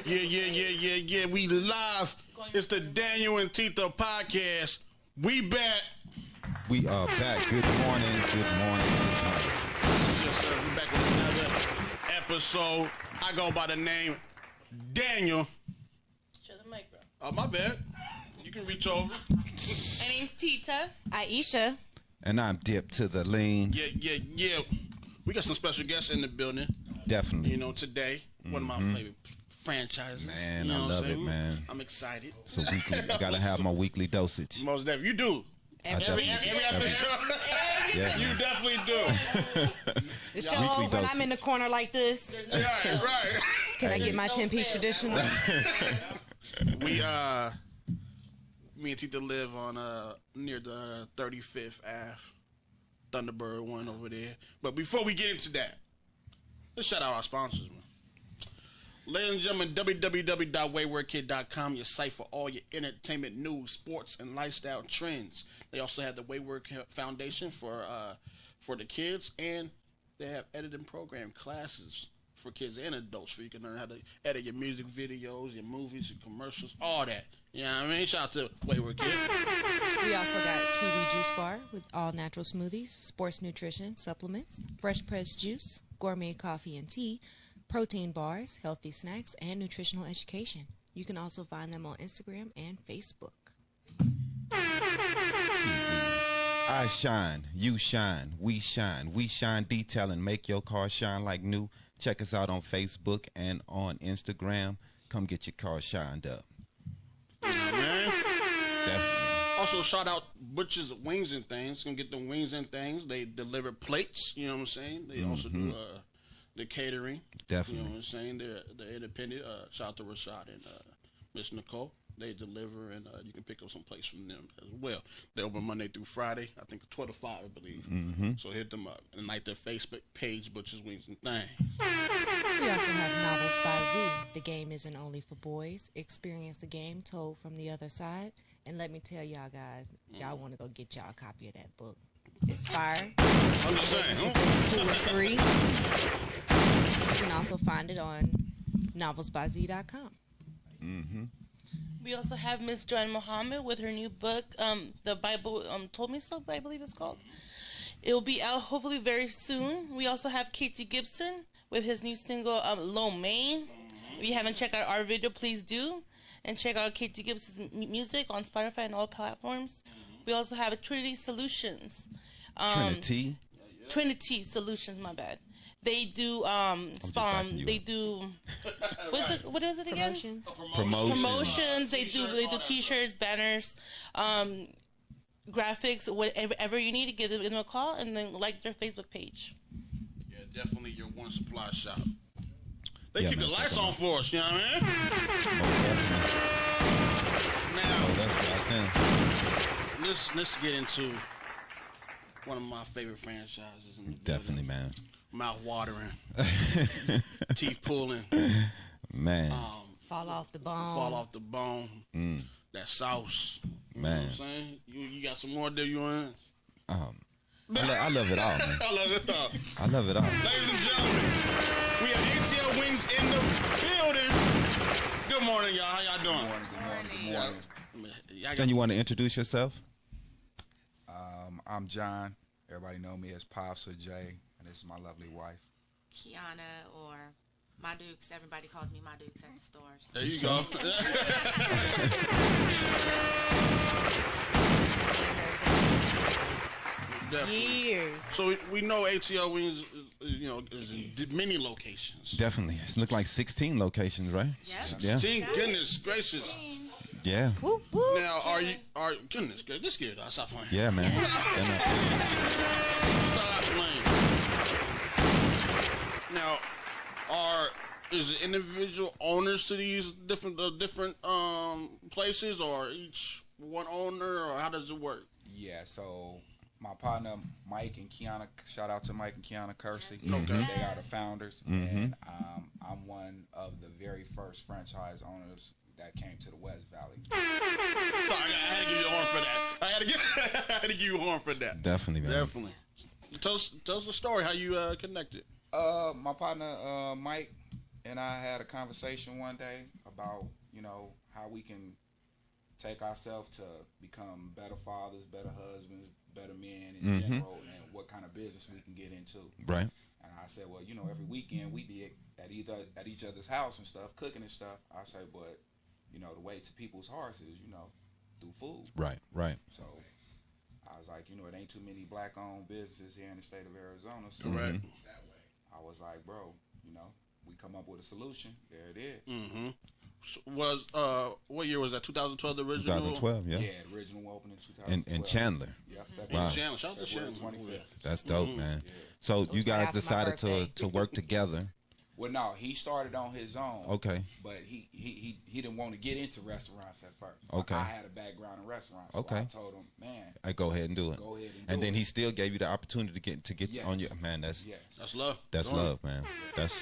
Yeah. We live. It's the DanYo&Tita podcast. We back. We are back. Good morning. Yes, sir. We back with another episode. I go by the name Daniel. Shut the mic, bro. Oh, my bad. You can reach over. My name's Tita. Aisha. And I'm Dip to the lean. Yeah. We got some special guests in the building. Definitely. You know, today, one of my favorite franchises. Man, you know I love it, man. I'm excited. So weekly, I gotta have my weekly dosage. Most definitely. You do. Every episode. Yeah, you definitely do. The show over when I'm in the corner like this. Right. Can I get my 10-piece traditional? Me and Tita live on near the 35th Ave, Thunderbird one over there. But before we get into that, let's shout out our sponsors, man. Ladies and gentlemen, www.waywardkid.com, your site for all your entertainment news, sports, and lifestyle trends. They also have the Wayward Foundation for the kids, and they have editing program classes for kids and adults, so you can learn how to edit your music videos, your movies, your commercials, all that. You know what I mean? Shout out to Wayward Kid. We also got Kiwi Juice Bar with all natural smoothies, sports nutrition, supplements, fresh pressed juice, gourmet coffee and tea, protein bars, healthy snacks, and nutritional education. You can also find them on Instagram and Facebook. I shine, you shine, we shine. We shine detailing, make your car shine like new. Check us out on Facebook and on Instagram. Come get your car shined up. Man. Definitely. Also, shout out Butcher's Wings and Things. Can get the wings and things. They deliver plates. You know what I'm saying? They also do the catering. Definitely. You know what I'm saying? They're independent. Shout out to Rashad and Miss Nicole. They deliver, and you can pick up some plates from them as well. They open Monday through Friday. I think 12 to 5, I believe. So hit them up. And like their Facebook page, Butcher's Wings and Things. We also have Novels by Z. The game isn't only for boys. Experience the game told from the other side. And let me tell y'all guys, y'all want to go get y'all a copy of that book. It's fire. I'm just saying. 2 or 3. You can also find it on novelsbyz.com. We also have Miss Joanne Muhammad with her new book, The Bible Told Me So, I believe it's called. It will be out hopefully very soon. We also have Katie Gibson with his new single, Lo Mein. If you haven't checked out our video, please do. And check out Katie Gibson's music on Spotify and all platforms. We also have Trinity Solutions. Trinity Solutions, my bad. They do they do what is it again? Promotions. They do t-shirts, banners, graphics, whatever you need to give them a call and then like their Facebook page. Yeah, definitely your one supply shop. They keep the lights on for us, you know what I mean? Now, let's get into one of my favorite franchises. Definitely, man. Mouth watering, teeth pulling, man. Fall off the bone. That sauce, man. You know what I'm saying? You got some more there you want? I love it all, man. I love it all. I love it all. Ladies and gentlemen, we have ATL Wings in the building. Good morning, y'all. How y'all doing? Good morning. Then you want to introduce yourself? I'm John. Everybody know me as Pops or Jay, and this is my lovely wife. Kiana, or My Dukes. Everybody calls me My Dukes at the stores. There you go. Years. So we know ATL Wings, is in many locations. Definitely. It looks like 16 locations, right? Yep. Yeah. 16, goodness gracious. Yeah. Whoop, whoop. Now, goodness gracious, this kid, I'll stop playing. Yeah, man. Stop playing. Now, is it individual owners to these different places, or each one owner, or how does it work? Yeah, so my partner Mike and Kiana, shout out to Mike and Kiana Kersey. Yes. Okay. They are the founders, and I'm one of the very first franchise owners that came to the West Valley. I had to give you a horn for that. I had to give you a horn for that. Definitely, man. Definitely. Tell us the story, how you connected. My partner Mike, and I had a conversation one day about, how we can take ourselves to become better fathers, better husbands, better men in general, and what kind of business we can get into. Right. And I said, well, every weekend we be at each other's house and stuff, cooking and stuff. I say, but the way to people's hearts is, through food. Right. So I was like, it ain't too many black-owned businesses here in the state of Arizona. So Correct. I was like, bro, we come up with a solution. There it is. Mm-hmm. What year was that? 2012, the original? 2012, yeah. Yeah, the original opening 2012. In Chandler. Yeah, Wow. Chandler. Shout out to February Chandler. 25th. That's dope, man. Yeah. So you right guys after my decided birthday. to work together. Well, no, he started on his own. Okay. But he didn't want to get into restaurants at first. Okay. I had a background in restaurants. So Okay. I told him, man, I go ahead and do it. go ahead And do then it. he still gave you the opportunity to get Yes. on your man. That's Yes. That's love. that's Doing it. love, man. That's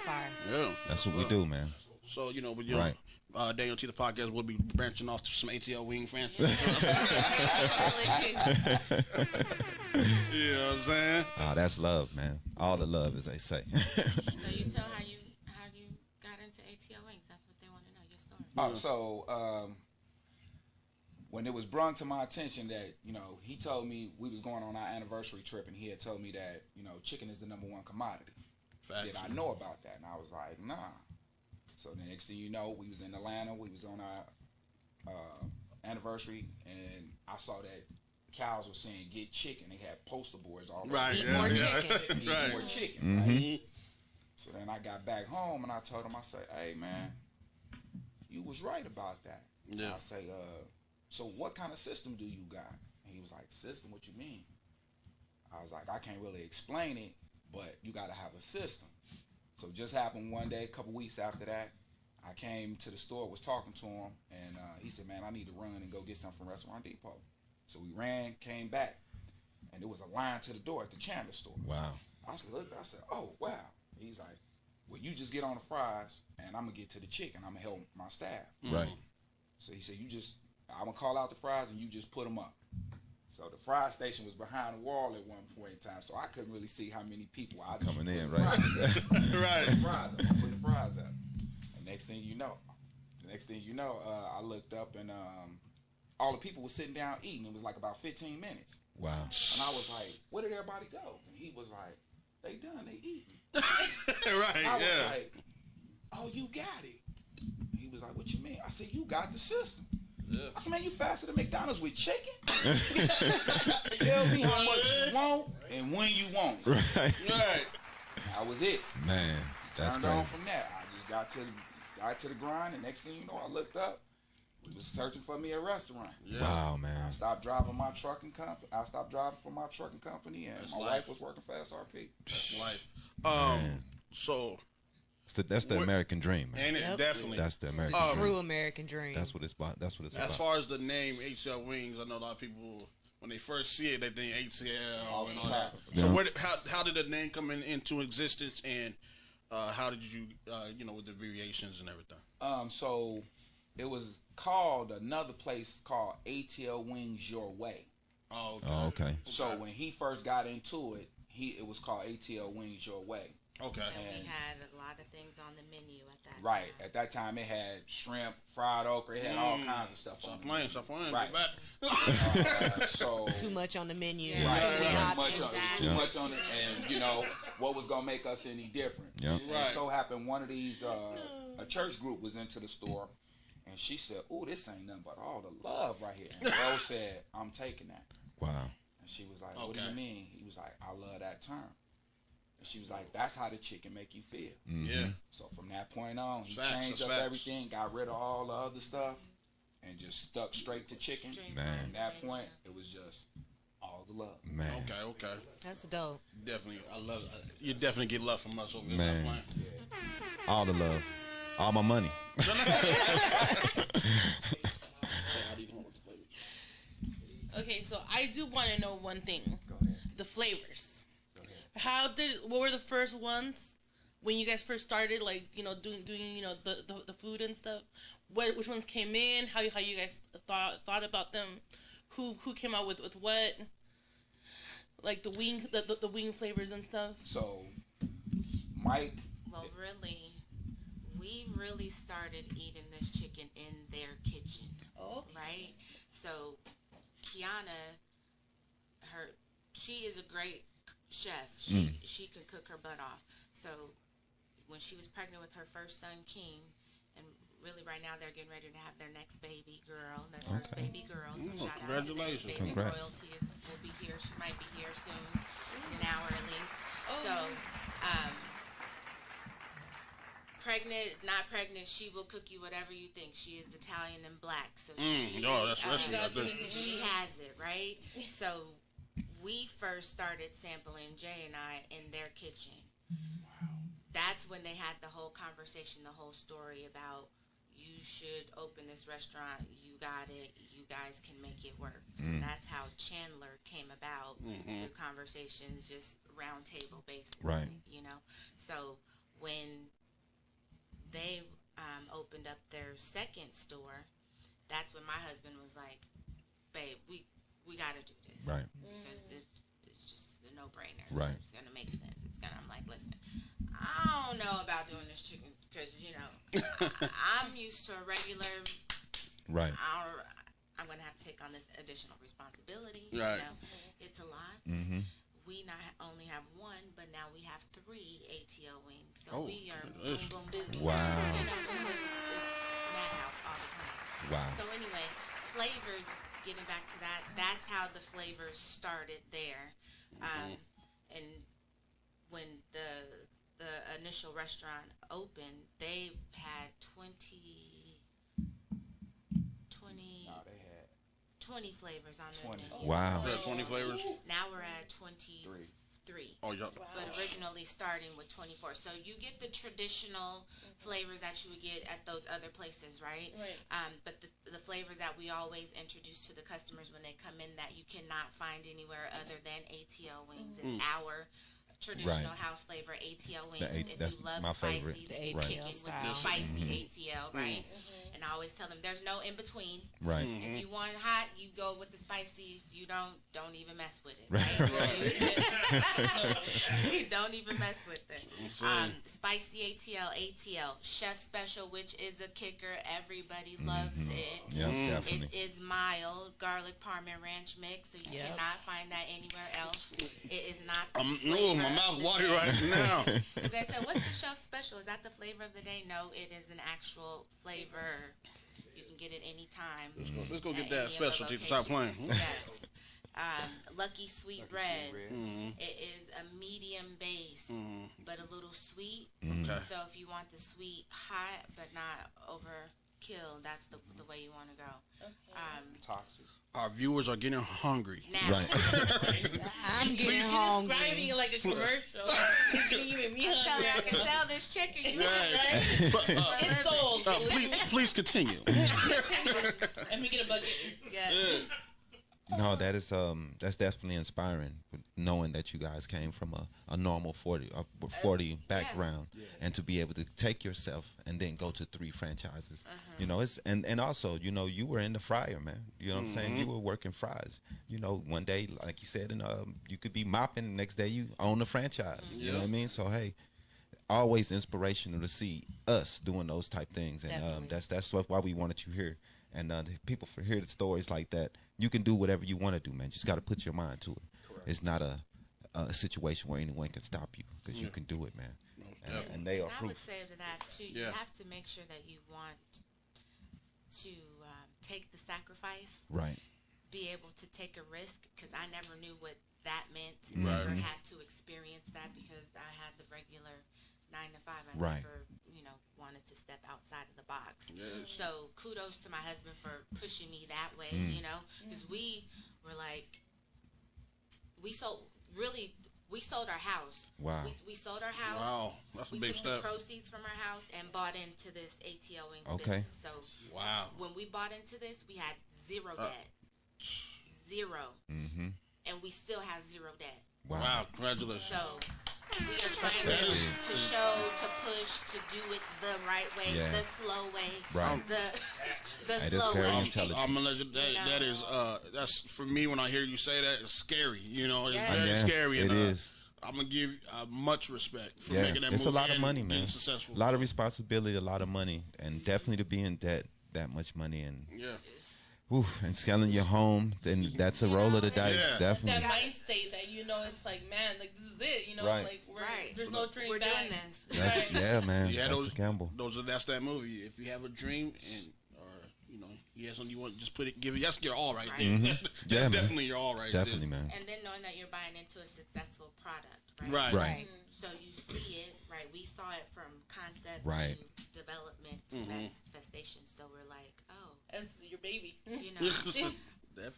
fire. Yeah. what we do, man. So, with Right. DanYo&Tita podcast, we'll be branching off to some ATL wing fans. You know what I'm saying? Ah, that's love, man. All the love, as they say. So you tell how you got into ATL Wings. That's what they want to know, your story. So when it was brought to my attention that, he told me we was going on our anniversary trip, and he had told me that, chicken is the #1 commodity. Facts. Did I know about that? And I was like, nah. So the next thing you know, we was in Atlanta. We was on our anniversary, and I saw that cows were saying "get chicken." They had poster boards all over. Right. Eat Yeah, more yeah. chicken. Eat Right. more chicken. Right? So then I got back home, and I told him, I said, "Hey man, you was right about that." Yeah. I say, so what kind of system do you got? And he was like, system? What you mean? I was like, I can't really explain it, but you got to have a system. So it just happened one day, a couple weeks after that, I came to the store, was talking to him, and he said, man, I need to run and go get something from Restaurant Depot. So we ran, came back, and there was a line to the door at the Chandler store. Wow. I said, oh, wow. He's like, well, you just get on the fries, and I'm going to get to the chicken. I'm going to help my staff. Right. So he said, I'm going to call out the fries, and you just put them up. So the fry station was behind the wall at one point in time, so I couldn't really see how many people I just Coming in, put the right. fries up. Right. Put the fries up. Put the fries up. And next thing you know, I looked up, and all the people were sitting down eating. It was like about 15 minutes. Wow. And I was like, where did everybody go? And he was like, they done, they eating. Right. I was Yeah. like, oh, you got it. He was like, what you mean? I said, you got the system. Yeah. I said, man, you faster than McDonald's with chicken? Tell me how much you want and when you want it. Right. Right. That was it. Man, that's Turned on crazy. from that. I just got to the grind, and next thing you know, I looked up. We was searching for me a restaurant. Yeah. Wow, I man. stopped driving my trucking company. I stopped driving for my trucking company, and That's my life. wife was working for SRP. That's life. Man. So, That's the What- American dream, man. and it Yep. definitely. That's the American Um, dream. True American dream. That's what it's about. That's what it's As about. far as the name ATL Wings, I know a lot of people when they first see it, they think ATL and all that. Yeah. So, how did the name come into existence, and how did you, with the variations and everything? So it was called another place called ATL Wings Your Way. Oh, okay. Oh, okay. So when he first got into it, it was called ATL Wings Your Way. Okay. And And- we had a lot of things on the menu at that Right. time. At that time, it had shrimp, fried okra. It had all kinds of stuff on Stop it. playing. Stop playing. Right. Get back. So Too much on the menu. Yeah. Too Right, many right. options. Too much on it, and what was gonna make us any different? Yeah. And Right. so happened one of these a church group was into the store, and she said, "Ooh, this ain't nothing but all the love right here." And Bro said, "I'm taking that." Wow. And she was like, "What do you Okay. mean?" He was like, "I love that term." And she was like, "That's how the chicken make you feel." Yeah. So from that point on, he Facts, changed that's up facts. everything, got rid of all the other stuff, and just stuck straight to chicken. Straight Man. From that point, it was just all the love. Man. Okay. That's dope. Definitely. I love you. Definitely get love from us over there. Man. Stop playing. All the love. All my money. Okay, so I do want to know one thing: Go ahead. the flavors. Go ahead. What were the first ones when you guys first started, like doing the food and stuff? Which ones came in? How you guys thought about them? Who came out with what? Like the wing flavors and stuff. So, Mike, Well, really, we really started eating this chicken in their kitchen. Oh. Right? So Kiana, she is a great chef. She can cook her butt off. So when she was pregnant with her first son, King, and really right now they're getting ready to have their next baby girl, their first baby girl. So shout out to them. Baby Congrats. Royalty will be here. She might be here soon, in an hour at least. So, pregnant, not pregnant, she will cook you whatever you think. She is Italian and black, so she has it, right? So we first started sampling Jay and I in their kitchen. That's when they had the whole conversation, the whole story about you should open this restaurant. You got it. You guys can make it work. So that's how Chandler came about through conversations, just round table basically. Right. You know. So when they opened up their second store, that's when my husband was like, "Babe, we got to do this, Right. Because it's just a no-brainer. Right. It's gonna make sense. I'm like, listen, I don't know about doing this chicken because I'm used to a regular. Right. I'm gonna have to take on this additional responsibility. Right. You know? It's a lot. We not only have one, but now we have 3 ATL wings. So we are boom, boom, busy. Wow. So it's madhouse all the time. Wow. So anyway, flavors. Getting back to that, that's how the flavors started there. And when the initial restaurant opened, they had 20 flavors on their menu. Wow. 20 flavors? Now we're at 23. Oh, yeah. But originally starting with 24. So you get the traditional flavors that you would get at those other places, right? Right. But the flavors that we always introduce to the customers when they come in that you cannot find anywhere other than ATL wings is our traditional house flavor ATL wings. If that's you love my spicy, favorite. The chicken ATL with style. spicy ATL, right? And I always tell them there's no in between. Right. If you want hot, you go with the spicy. If you don't even mess with it. Right. Right? Don't even mess with it. Spicy ATL, chef special, which is a kicker. Everybody loves it. Yeah, definitely. It is mild garlic parm and ranch mix, so you cannot find that anywhere else. It is not the flavor. My mouth watering right now. Because I said, what's the chef special? Is that the flavor of the day? No, it is an actual flavor. You can get it anytime. Let's go get at that any of the specialty to stop playing. Yes. Lucky Sweet Bread. It is a medium base, but a little sweet. Okay. So if you want the sweet hot, but not overkill, that's the way you want to go. Toxic. Our viewers are getting hungry. Now, Right. I'm getting She's hungry. describing it like a commercial. It's giving me I'm telling you, I hungry. can sell this chicken. You want, Yes. right? It's sold. Please continue. Let me get a bucket. Yes. No, that's definitely inspiring. Knowing that you guys came from a normal 40 background, and to be able to take yourself and then go to 3 franchises. You know, it's and also, you know, you were in the fryer, man. You know what I'm saying? You were working fries. You know, one day, like you said, and you could be mopping. The next day, you own the franchise. You know what I mean? So hey, always inspirational to see us doing those type things, and Definitely. that's why we wanted you here. And the people for hear the stories like that, you can do whatever you want to do, man. Just got to put your mind to it. Correct. It's not a situation where anyone can stop you, because you can do it, man. And they are And I would proof. say to that too, you have to make sure that you want to take the sacrifice, Right. be able to take a risk, because I never knew what that meant. Never had to experience that because I had the regular 9 to 5. I Right. never, wanted to step outside of the box. Yes. So kudos to my husband for pushing me that way, because we were like, we sold our house. Wow. We sold our house. Wow. That's a We big took step. the proceeds from our house and bought into this ATL Wings Okay. business. So Wow. when we bought into this, we had zero debt. Zero. And we still have zero debt. Wow. Congratulations. So we are trying to show, to push, to do it the right way, Yeah. the slow way, Right. the Hey, that's slow very way. intelligent. I'm gonna let you, that is that's for me when I hear you say that, it's scary. You know, it's very Yeah, scary. it And, is. I'm gonna give much respect for Yeah, making that it's movie. a lot of and money, man. being successful. A lot of responsibility, a lot of money, and definitely to be in debt that much money and and selling your home, then that's a roll of the dice, definitely. That mind state that it's like, man, like this is it, Right. like there's no turning We're back. doing this. That's, yeah, man, Yeah, that's a gamble. That's that movie. If you have a dream you have something you want, just give it. That's your all right there. Mm-hmm. That's definitely your all right Definitely, there. man. And then knowing that you're buying into a successful product, Right. So you see it, right? We saw it from concept Right. to development to manifestation. So we're like, oh, That's your baby. Definitely.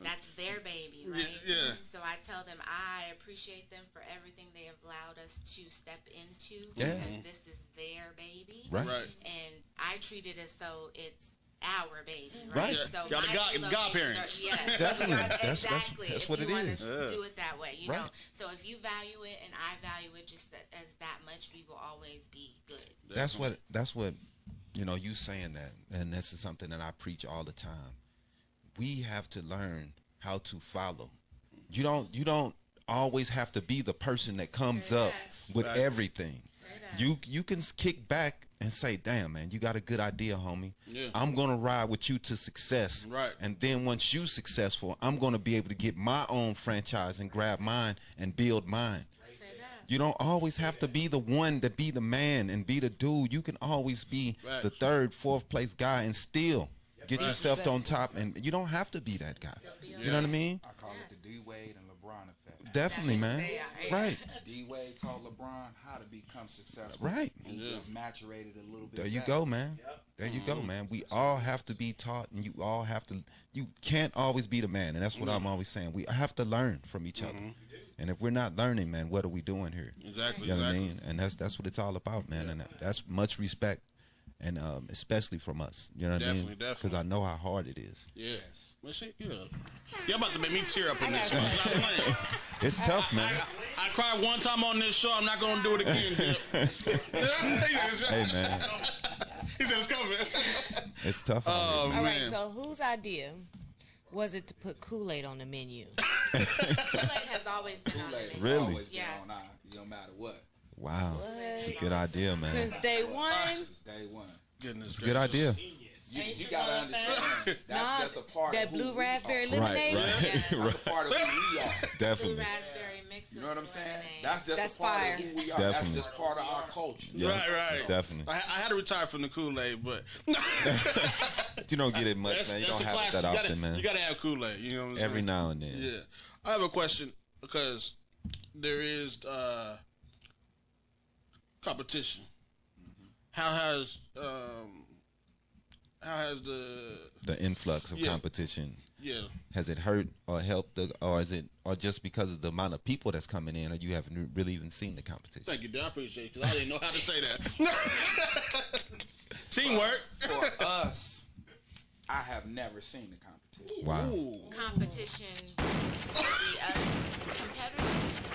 That's their baby, right? Yeah. So I tell them I appreciate them for everything they have allowed us to step into Yeah. because this is their baby. Right. And I treat it as though it's our baby, Right. right? Yeah. So Y'all the my godparents. Yes, Definitely. exactly. That's if what you it wanna is. do it that way, you Right. know. So if you value it and I value it just as that much, we will always be good. That's what you saying that, and this is something that I preach all the time. We have to learn how to follow. You don't always have to be the person that comes up with everything. You can kick back and say, damn, man, you got a good idea, homie. Yeah. I'm going to ride with you to success. Right. And then once you successful, I'm going to be able to get my own franchise and grab mine and build mine. You don't always have to be the one to be the man and be the dude. You can always be the third, fourth place guy and still get yourself on top. And you don't have to be that guy. You know what I mean? I call it the D-Wade and LeBron effect. Definitely, man. Right. D-Wade taught LeBron how to become successful. Right. He just maturated a little bit. There you better. go, man. There you go, man. We all have to be taught, and you can't always be the man, and that's what I'm always saying. We have to learn from each other. And if we're not learning, man, what are we doing here? Exactly. You know what I mean? And that's what it's all about, man. And that's much respect, and especially from us. You know what I mean? Definitely. Because I know how hard it is. Yes. Well, see, you're about to make me tear up in this one. I'm not playing. It's tough, man. I cried one time on this show. I'm not going to do it again. Hey, man. He said it's coming. It's tough. out Oh, here. All man. right, so whose idea was it to put Kool-Aid on the menu? Kool-Aid has always been on the Kool-Aid menu. Really? always been Yes. on our, no matter what. Wow. It's a good idea, man. Since day one? Since day one. Goodness Good idea. You gotta understand. That's Nah, just a part that of who blue we raspberry are. lemonade? Right. That's a part of who we are. Blue Definitely. raspberry mixed You with know what I'm saying? lemonade. That's just That's a part fire. of who we are. Definitely. That's just part of our culture. Yeah, Right. Definitely. I had to retire from the Kool-Aid, but You don't get it much, man. You don't a have it classic. that often, man. You got to have Kool-Aid. You know what I'm saying? Every now and then. Yeah. I have a question because there is competition. How has The influx of Yeah. competition, yeah. has it hurt or helped, or just because of the amount of people that's coming in, or you haven't really even seen the competition? Thank you, dude. I appreciate it because I didn't know how to say that. Teamwork. For us, I have never seen the competition. Wow. Ooh. Competition with the other competitors.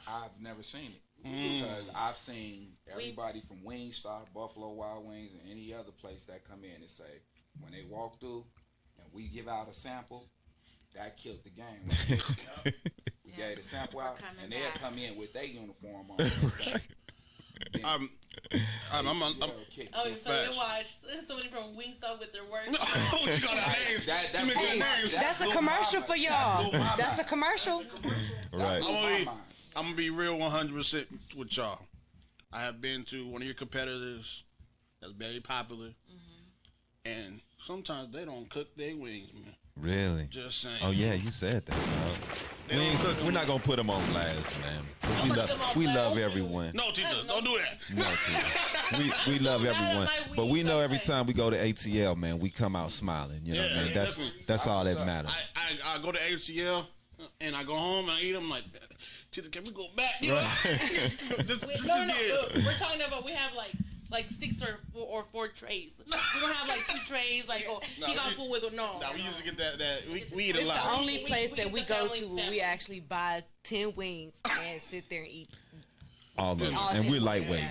I've never seen it. Because I've seen everybody from Wingstop, Buffalo Wild Wings, and any other place that come in and say, when they walk through and we give out a sample, that killed the game. We gave the sample out, coming and they'll back. come in with their uniform on. And say, I'm kick. Oh, so Facts. you watch somebody from Wingstop with their work. what you call that names? That Too many blew good my- names. That's a blew commercial my for mind. y'all. That blew my That's a mind. commercial. Right. Blew my mind. I'm gonna be real 100% with y'all. I have been to one of your competitors that's very popular, and sometimes they don't cook their wings, man. Really? Just saying. Oh yeah, you said that. Dog. They don't cook We're them. not gonna put them on blast, man. Don't put them on We blast. love everyone. No, Tita, don't do that. No, Tita. We love everyone, but we know every time we go to ATL, man, we come out smiling. You know what I Yeah, mean? definitely. That's all that matters. I go to ATL and I go home and I eat them like, Tita, can we go back? You know? This No, is good. We're talking about we have like 6 or 4 trays. We don't have like 2 trays. Like he got full with no. Nah, we used to get that we eat a It's the lot. only place that we get the go family to where we actually buy 10 wings and sit there and eat. All of them, All and we're them. lightweight.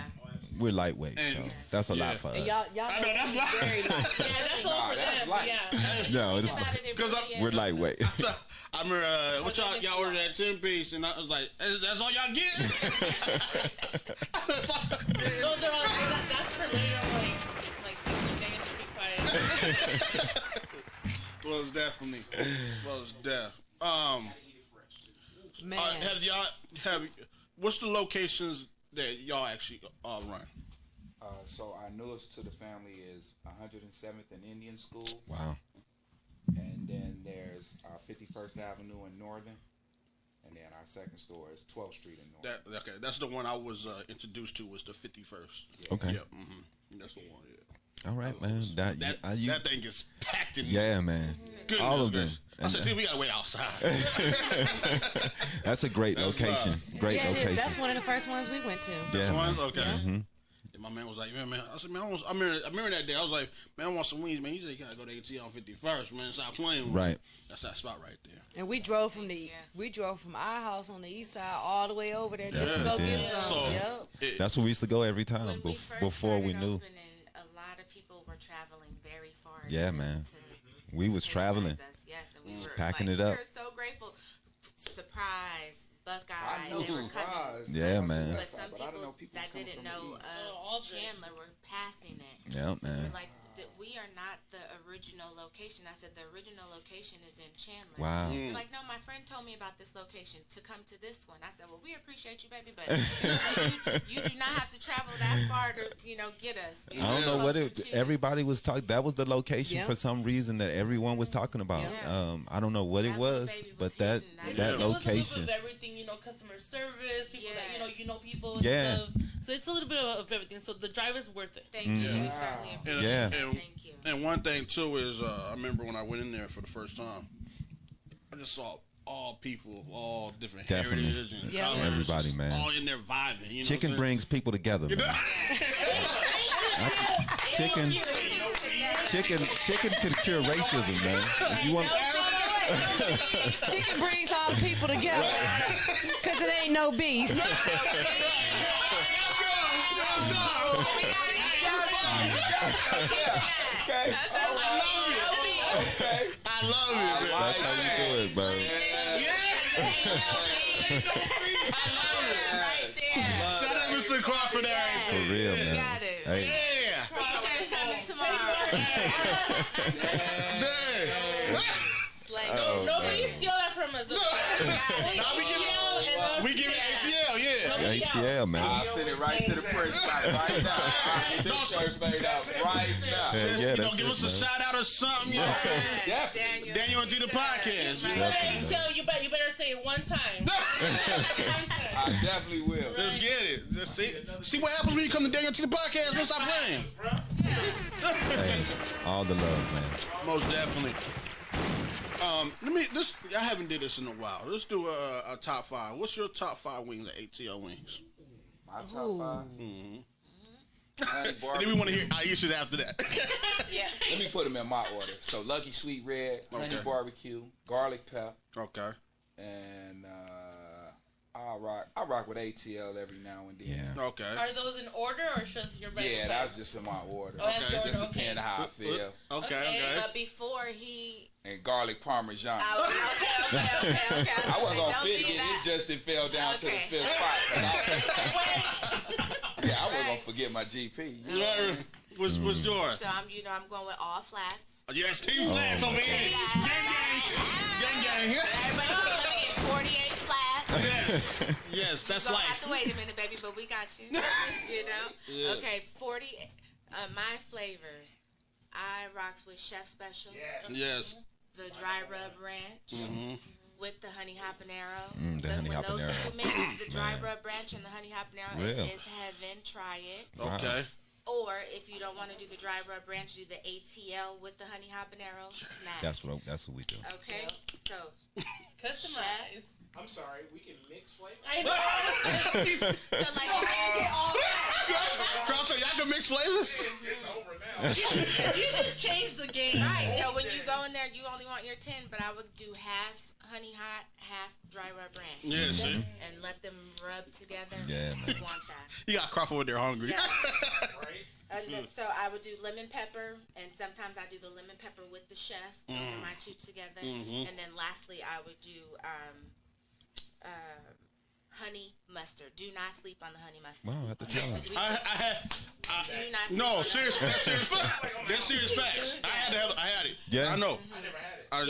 We're lightweight, so that's a lot for us. Y'all I know that's light. very light. Yeah, that's all for that's them. light. Yeah. No, it's About it, it Because really we're is. lightweight. I remember what y'all ordered that 10-piece, and I was like, "That's all y'all get." That's all y'all get. Those are all, that's for later, like the day in Street Fighter. Was definitely was deaf. Man. What's the locations that y'all actually run? So our newest to the family is 107th and Indian School, Wow. and then there's 51st Avenue in Northern, and then our second store is 12th Street in Northern. Okay, that's the one I was introduced to. Was the 51st? Okay. Yep. That's the one. Yeah. All right, man. That thing is packed in. Yeah, man. Goodness All of them. gracious. I said, "See, we gotta wait outside." That's a great location. Great Yeah, it is. location. That's one of the first ones we went to. Yeah, Ones? man. Okay. And my man was like, "Man, I said, man, I remember that day. I was like, man, I want some wings, man. He said, you gotta go to ATL on 51st, man. Stop playing with me." Right. That's that spot right there. And we drove from our house on the east side all the way over there just to Yeah, go we get did. some. So Yep. That's where we used to go every time When we first before we started knew. opening, a lot of people were traveling very far. Yeah, man. We was traveling. Us. Yes, and we were packing like, it up. We were so grateful. Surprise, Buckeye. I know They were coming. surprise. Yeah, man. But some But I don't know people people that coming didn't from the know east. Chandler were passing it. Yeah, man. We're like, we are not the original location. I said the original location is in Chandler. Wow. They're like, no, my friend told me about this location to come to this one. I said, well, we appreciate you, baby, but you do not have to travel that far to, get us. I don't know what everybody was talking. That was the location Yeah. for some reason that everyone was talking about. Yeah. I don't know what it That was, little baby was but that hidden. that It was a little bit location. of everything, customer service, people that Yes. you know people. And Yeah. stuff. So it's a little bit of everything. So the drive is worth it. Thank you. We certainly appreciate Yeah. it. And, Thank you. and one thing too is, I remember when I went in there for the first time, I just saw all people of all different Definitely. heritage and Yeah. colors, Everybody, just man. all in there vibing. You know Chicken what I'm brings people together, man. Chicken could cure racism, man. You want? Chicken brings all the people together because it ain't no beef. I love it, man. That's how you do it, bro. Shout out Mr. Crawford there. For real, man. Got it. Hey, Yeah. T-shirts coming tomorrow. Nobody steal that from us. Now we give it ATL, yeah. ATL, man. I'll send it right to the print site right now. I'll get this shirts made up right now. Yeah, You know, that's give it, us a man. shout out or something. You know what I'm saying? Definitely. DanYo&Tita podcast. Tell you better say it one time. I definitely will. Let's get it. Just see what happens when you come to DanYo&Tita podcast. Don't stop playing. Hey, all the love, man. Most definitely. I haven't did this in a while. Let's do a top 5. What's your top 5 wings at ATL Wings? My top 5. Honey And then we barbecue. want to hear Aisha's after that. Let me put them in my order. So Lucky Sweet Red, honey Okay. barbecue, garlic pep, Okay. and I rock with ATL every now and then. Yeah. Okay. Are those in order or just your regular? Yeah, that's just in my order. Oh, that's your Just order, depending how I feel. Okay. But before he... And garlic parmesan. Okay. I wasn't gonna Don't fit do it. that. It's just it fell down to the Okay. 5th spot. Yeah, I wasn't gonna forget my GP. What's yours? So I'm going with all flats. Yes, Team Flats over here. Gang. Everybody knows let me get 48 flats. Yes, that's You're gonna have life. to wait a minute, baby, but we got you. Okay, 40. My flavors. I rocks with Chef Special. Yes. The dry rub ranch. With the honey habanero. The honey when those habanero. two mix, the dry rub ranch and the honey habanero, Real. it is heaven. Try it. Okay. Or if you don't want to do the dry rub ranch, do the ATL with the honey habanero. Smash. That's what we do. Okay. So Customize. I'm sorry, we can mix flavors. I know. so like Cross, so y'all can mix flavors? It's over now. You just changed the game. right. So when you go in there, you only want your 10, but I would do half honey hot, half dry rub ranch, Yeah, see? and let them rub together. Yeah, You man. want that. You got crop over there hungry. Yeah. Right? And then, so I would do lemon pepper, and sometimes I do the lemon pepper with the chef. Those are my two together. And then lastly, I would do honey mustard. Do not sleep on the honey mustard. Wow, I have to tell him. Do not sleep No, on serious. That's serious facts. That's serious facts. I had it. Yeah. I know. I never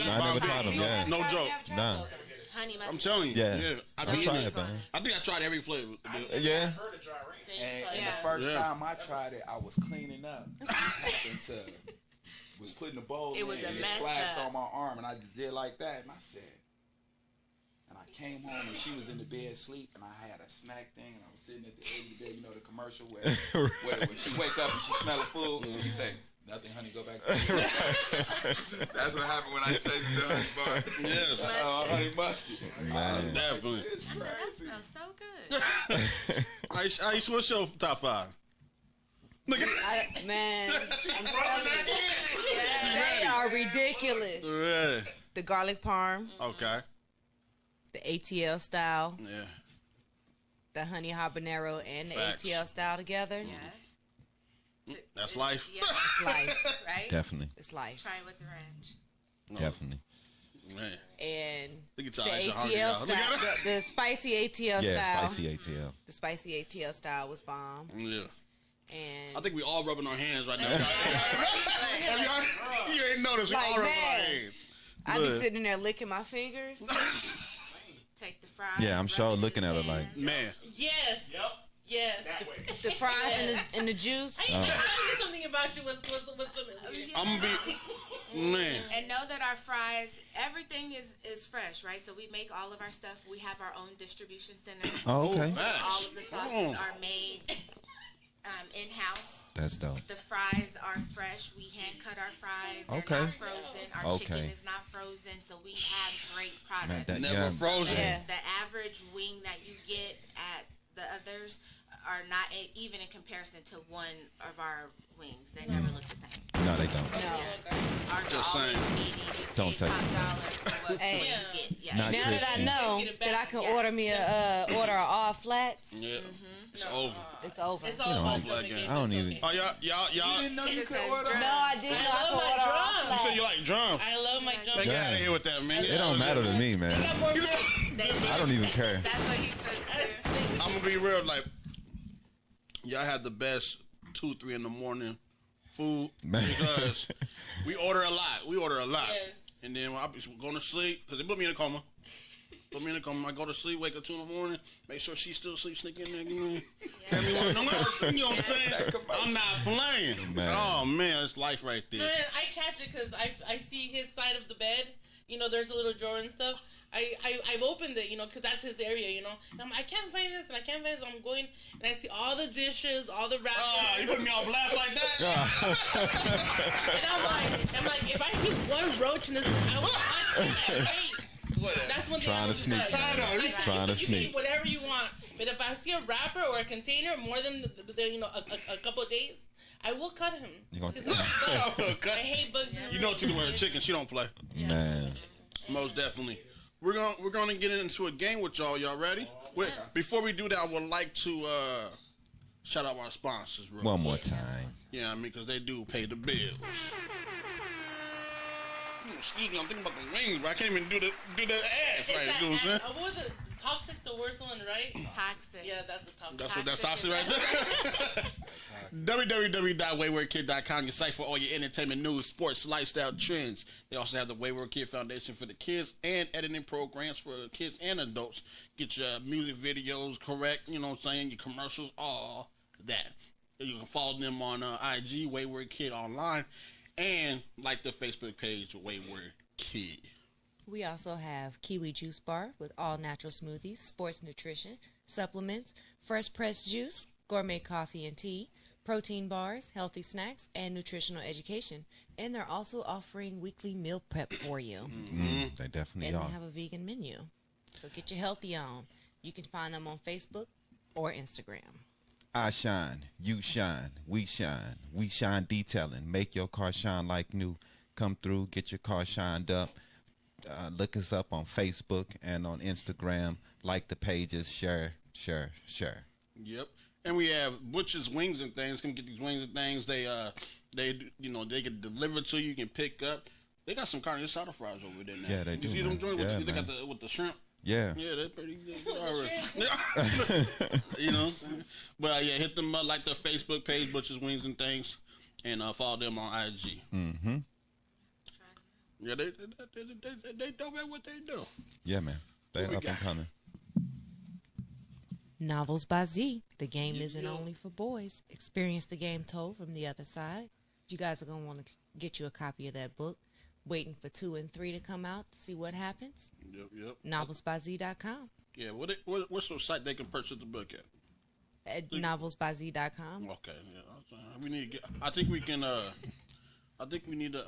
had it. I never tried them, yeah. No joke. Nah. honey mustard. I'm telling you. Yeah. I I mean, tried it, man. I think I tried every flavor. Yeah. I heard of dry ranch. And Yeah. the first Yeah. time I tried it, I was cleaning up. Happened to was putting the bowl It in, was a and it mess splashed up. on my arm, and I did like that, and I said, and I came home and she was in the bed asleep, and I had a snack thing, and I was sitting at the edge of the bed, you know, the commercial where when she wake up and she smell the food, and you say, nothing, honey, go back to sleep. That's what happened when I tasted the honey bar. Yes. Honey mustard. Man. Definitely. It's I said, that crazy. smells so good. Ice, what's your top 5? Look at Man, I'm telling you, they are ridiculous. Yeah. The garlic parm, Okay. the ATL style, Yeah. the honey habanero, and the Facts. ATL style together. Yes. That's life. Yeah. It's life. Right? Definitely. It's life. Try it with the ranch. Definitely. Man. And Look at the your eyes. You're hungry, ATL y'all. Look style, at the spicy ATL Yeah, style. spicy ATL. The spicy ATL style was bomb. Yeah. And I think we all rubbing our hands right now. You ain't noticed. We Like, all rubbing our man. hands. I be Good. sitting there licking my fingers. Take the fries. Yeah, I'm rub sure it in looking the at her pan. like, Man. Yes. Yep. Yes. That way. The fries and the juice. I need to tell you something about you. What's I'm gonna be. Man. And know that our fries, everything is fresh, right? So we make all of our stuff. We have our own distribution center. oh, okay. Facts. All of the sauces Mm. are made in-house. That's dope. The fries are fresh. We hand cut our fries. They're Okay. not frozen. Our chicken Okay. is not frozen. So we have great Man, product. that, Never yeah, frozen. Yeah. The average wing that you get at the others are not even in comparison to one of our wings. They never look the same. No, they don't. No. Yeah. Ours Just are always saying. meaty. We Don't pay take top it. dollar for what Hey. you get. Yeah. Not Now that I crispy. know Get it that I back. can Yes. order me a order of all flats, Yeah. It's over. it's over. It's all don't about like stomach that. aches. I don't It's even- okay. Oh, y'all. didn't know you Tina could says order? drums. No, I didn't know I love could my order all drums. You said flats. you like drums. I love my drums. Man, get Yeah. out of here with that, man. It don't matter to me, They man. got more I don't even care. That's what he says too. I'm gonna be real. Like, y'all had the best 2-3 in the morning food Man. because we order a lot. Yes. And then when I be going to sleep, because they put me in a coma. I go to sleep, wake up 2 in the morning, make sure she's still asleep, sneak in there, you know. You know what I'm saying? I'm not playing. Man. Oh, man, it's life right there. Man, I catch it because I see his side of the bed. You know, there's a little drawer and stuff. I've opened it, you know, because that's his area, you know. And I can't find this, and I can't find this. I'm going, and I see all the dishes, all the wrappers. Oh, you put me on blast like that? And I'm like, if I see one roach in this, I will hate. That's one thing Trying I to will sneak. do. Trying to You can sneak. eat whatever you want, but if I see a wrapper or a container more than a couple of days, I will cut him. You gonna- 'Cause I hate bugs. You know Tina wearing chicken, she don't play. Man. Most definitely. We're gonna get into a game with y'all. Y'all ready? Before we do that, I would like to shout out our sponsors real One quick. more time. Yeah, I mean, because they do pay the bills. Excuse me, I'm thinking about the wings, but I can't even do the ass right. You know what I'm saying? What was it? Toxic's the worst one, right? Toxic. Yeah, that's the toxic. That's toxic right there. www.waywardkid.com, your site for all your entertainment news, sports, lifestyle trends. They also have the Wayward Kid Foundation for the kids and editing programs for kids and adults. Get your music videos correct, you know what I'm saying, your commercials, all that. You can follow them on IG, Wayward Kid Online, and like the Facebook page, Wayward Kid. We also have Kiwi Juice Bar with all natural smoothies, sports nutrition, supplements, fresh pressed juice, gourmet coffee and tea, protein bars, healthy snacks, and nutritional education. And they're also offering weekly meal prep for you. They definitely And are. they have a vegan menu. So get your healthy on. You can find them on Facebook or Instagram. I shine, you shine, we shine detailing. Make your car shine like new. Come through, get your car shined up. Look us up on Facebook and on Instagram. Like the pages, share, Sure. Yep. And we have Butcher's Wings and Things. Come get these wings and things. They can deliver to you. You can pick up. They got some carne asada fries over there now. Yeah, they do. You see them joints? Yeah, They got man. with the shrimp. Yeah. Yeah, they're pretty good. You know. But yeah, hit them up, like their Facebook page, Butcher's Wings and Things, and follow them on IG. Mm-hmm. Yeah, they dope at what they do. Yeah, man. They What we up and got? coming. Novels by Z. The game isn't only for boys. Experience the game told from the other side. You guys are going to want to get you a copy of that book. Waiting for 2 and 3 to come out to see what happens. Yep. Novelsbyz.com. Yeah, what's the site they can purchase the book at? At novelsbyz.com. Okay, yeah. We need to get. I think we can. I think we need to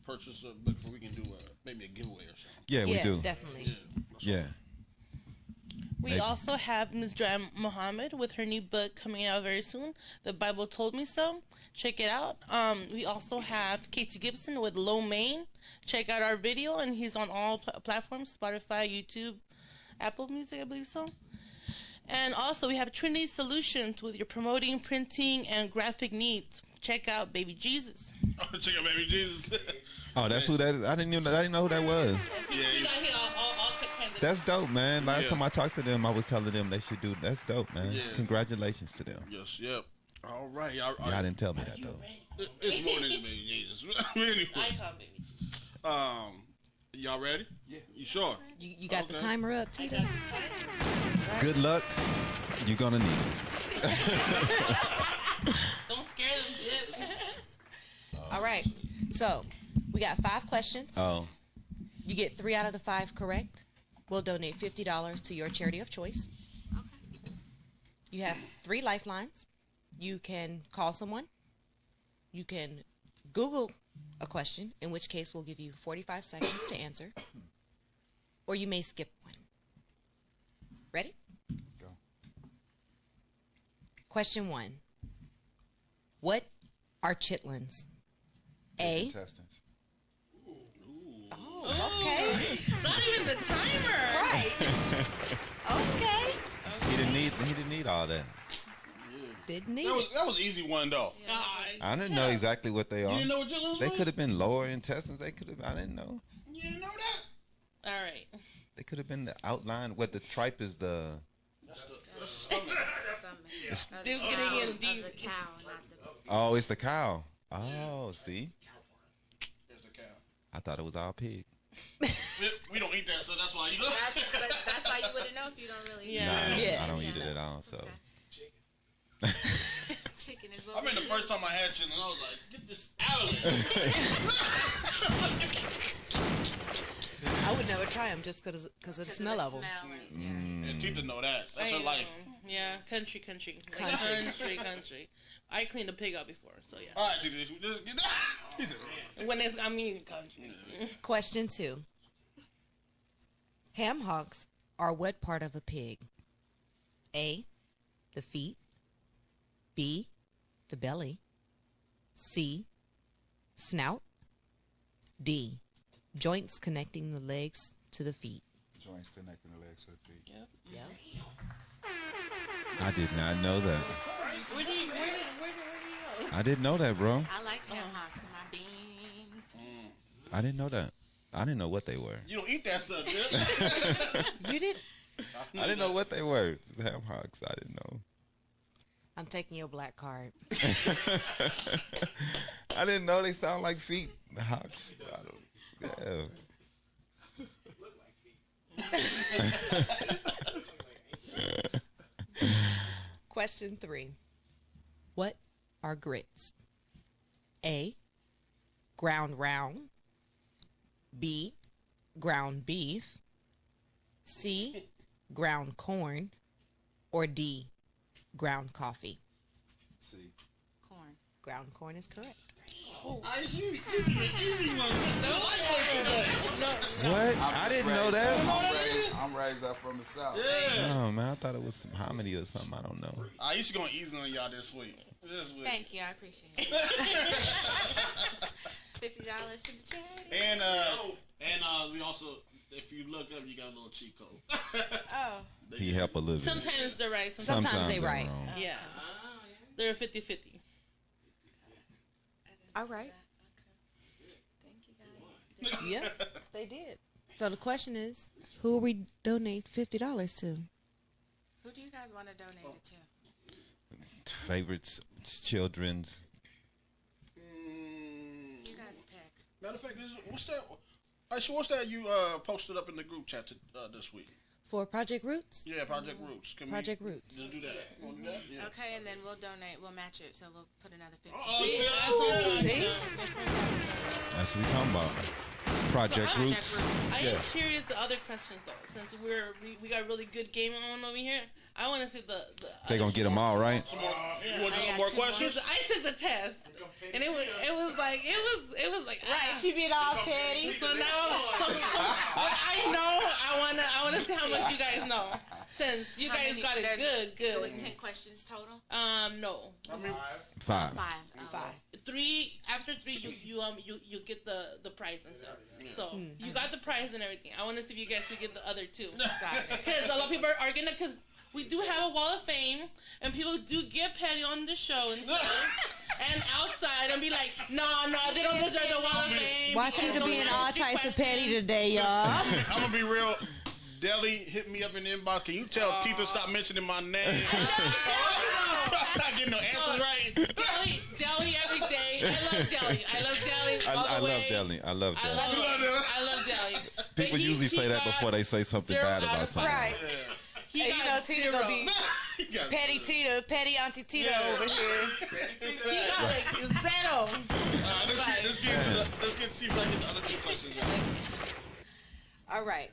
purchase a book where we can do maybe a giveaway or something. Yeah, we do. Definitely. Yeah. We Maybe. also have Ms. Joanne Muhammad with her new book coming out very soon. The Bible Told Me So. Check it out. We also have Katie Gibson with Low Main. Check out our video, and he's on all platforms: Spotify, YouTube, Apple Music, I believe so. And also, we have Trinity Solutions with your promoting, printing, and graphic needs. Check out Baby Jesus. Oh, check out Baby Jesus. Oh, that's who that is. I didn't know who that was. Yeah, That's dope, man. Last Yeah. time I talked to them, I was telling them they should do. That's dope, man. Yeah. Congratulations to them. Yes, yep. All right. Y'all didn't tell me that though. It's more than Baby Jesus. Anyway, I call Baby. Y'all ready? Yeah. You sure? You got the Okay. timer up, Tita? Good luck. You're gonna need it. Don't scare them, Dip. All right. So, we got 5 questions. Oh, You get 3 out of the 5 correct. We'll donate $50 to your charity of choice. You have 3 lifelines. You can call someone. You can Google a question, in which case we'll give you 45 seconds to answer. Or you may skip one. Ready? Go. Question 1. What are chitlins? A. Intestines. Oh, okay. Not even the timer. Right. Okay. he didn't need all that. Didn't need That it. was an easy one though. I didn't know exactly what they You are. didn't know what Jillian's They was? could have been lower intestines. They could have. I didn't know. You didn't know that? All right. They could have been the outline. What the tripe is the. This getting in deep. The cow, not the. Oh, it's the cow. Oh, see. There's the cow. I thought it was all pig. We don't eat that, so that's why you know. That's why you wouldn't know if you don't really. Yeah. Nah, Yeah. I don't eat it at all. So. Chicken is what I mean, the we first time I had chicken, I was like, "Get this out of here!" I would never try them just because of the smell of them. And Tita know that. That's her life. Yeah, country. Like, country. I cleaned a pig out before, so yeah. All right, Tita, just get that. He said, When it's, I mean, country. Question 2. Ham hocks are what part of a pig? A. The feet. B. The belly. C. Snout. D. Joints connecting the legs to the feet. Joints connecting the legs to the feet. Yep. I did not know that. Where did you go? I didn't know that, bro. I like ham hocks in my beans. I didn't know that. I didn't know what they were. You don't eat that stuff, dude. You did? I didn't know what they were. Ham hocks. I didn't know. I'm taking your black card. I didn't know they sound like feet. Hocks. I don't, yeah. Question 3. What are grits? A. Ground round. B. Ground beef. C. Ground corn. Or D. Ground coffee. See. Corn. Ground corn is correct. What? I didn't know that. I'm raised up from the south. Oh man, I thought it was some hominy or something. I don't know. I used to go easy on y'all this week. Thank you, I appreciate it. $50 to the charity. And we also If you look up, you got a little cheat code. Oh. He help a little bit. Sometimes they're right. Sometimes they right. wrong. Yeah. They're 50-50. All right. Thank you guys. Yep, they did. So the question is, who will we donate $50 to? Who do you guys want to donate it to? Favorites, children's. You guys pick. Matter of fact, what's that? Actually, what's that you posted up in the group chat this week? For Project Roots? Yeah, Project Roots. Can Project we Roots. just do that? Wanna do that? Yeah. Okay, and then we'll donate. We'll match it, so we'll put another 50. That's what we talking about. Project Roots. I Yeah. am curious the other questions though, since we got really good gaming on over here. I want to see the They gonna get them all right. You want to do some more questions? I took the test, and it was like Right, she being all petty. So now, so what I know, I wanna see how much you guys know, since you How guys many? got it It good. was 10 questions total? No, 5. 5. Oh. 3. After 3, you get the prize and stuff. So you got the prize and everything. I want to see if you guys can get the other 2. Because a lot of people are gonna, because we do have a wall of fame, and people do get petty on the show and stuff, and outside, and be like, no, they don't deserve the wall of fame. Watch you to be in all types of petty today, y'all. I'm gonna be real. Deli hit me up in the inbox. Can you tell Tita stop mentioning my name? I'm not getting no answers right. Deli every day. I love Deli. I love Deli. I love Deli. I love Deli. People usually say that before they say something bad about something. Right. He And you know Tita gonna be Got petty Tita, petty Auntie Tita over here. He got like 0. Let's get see if I can get the other 2 questions. All right.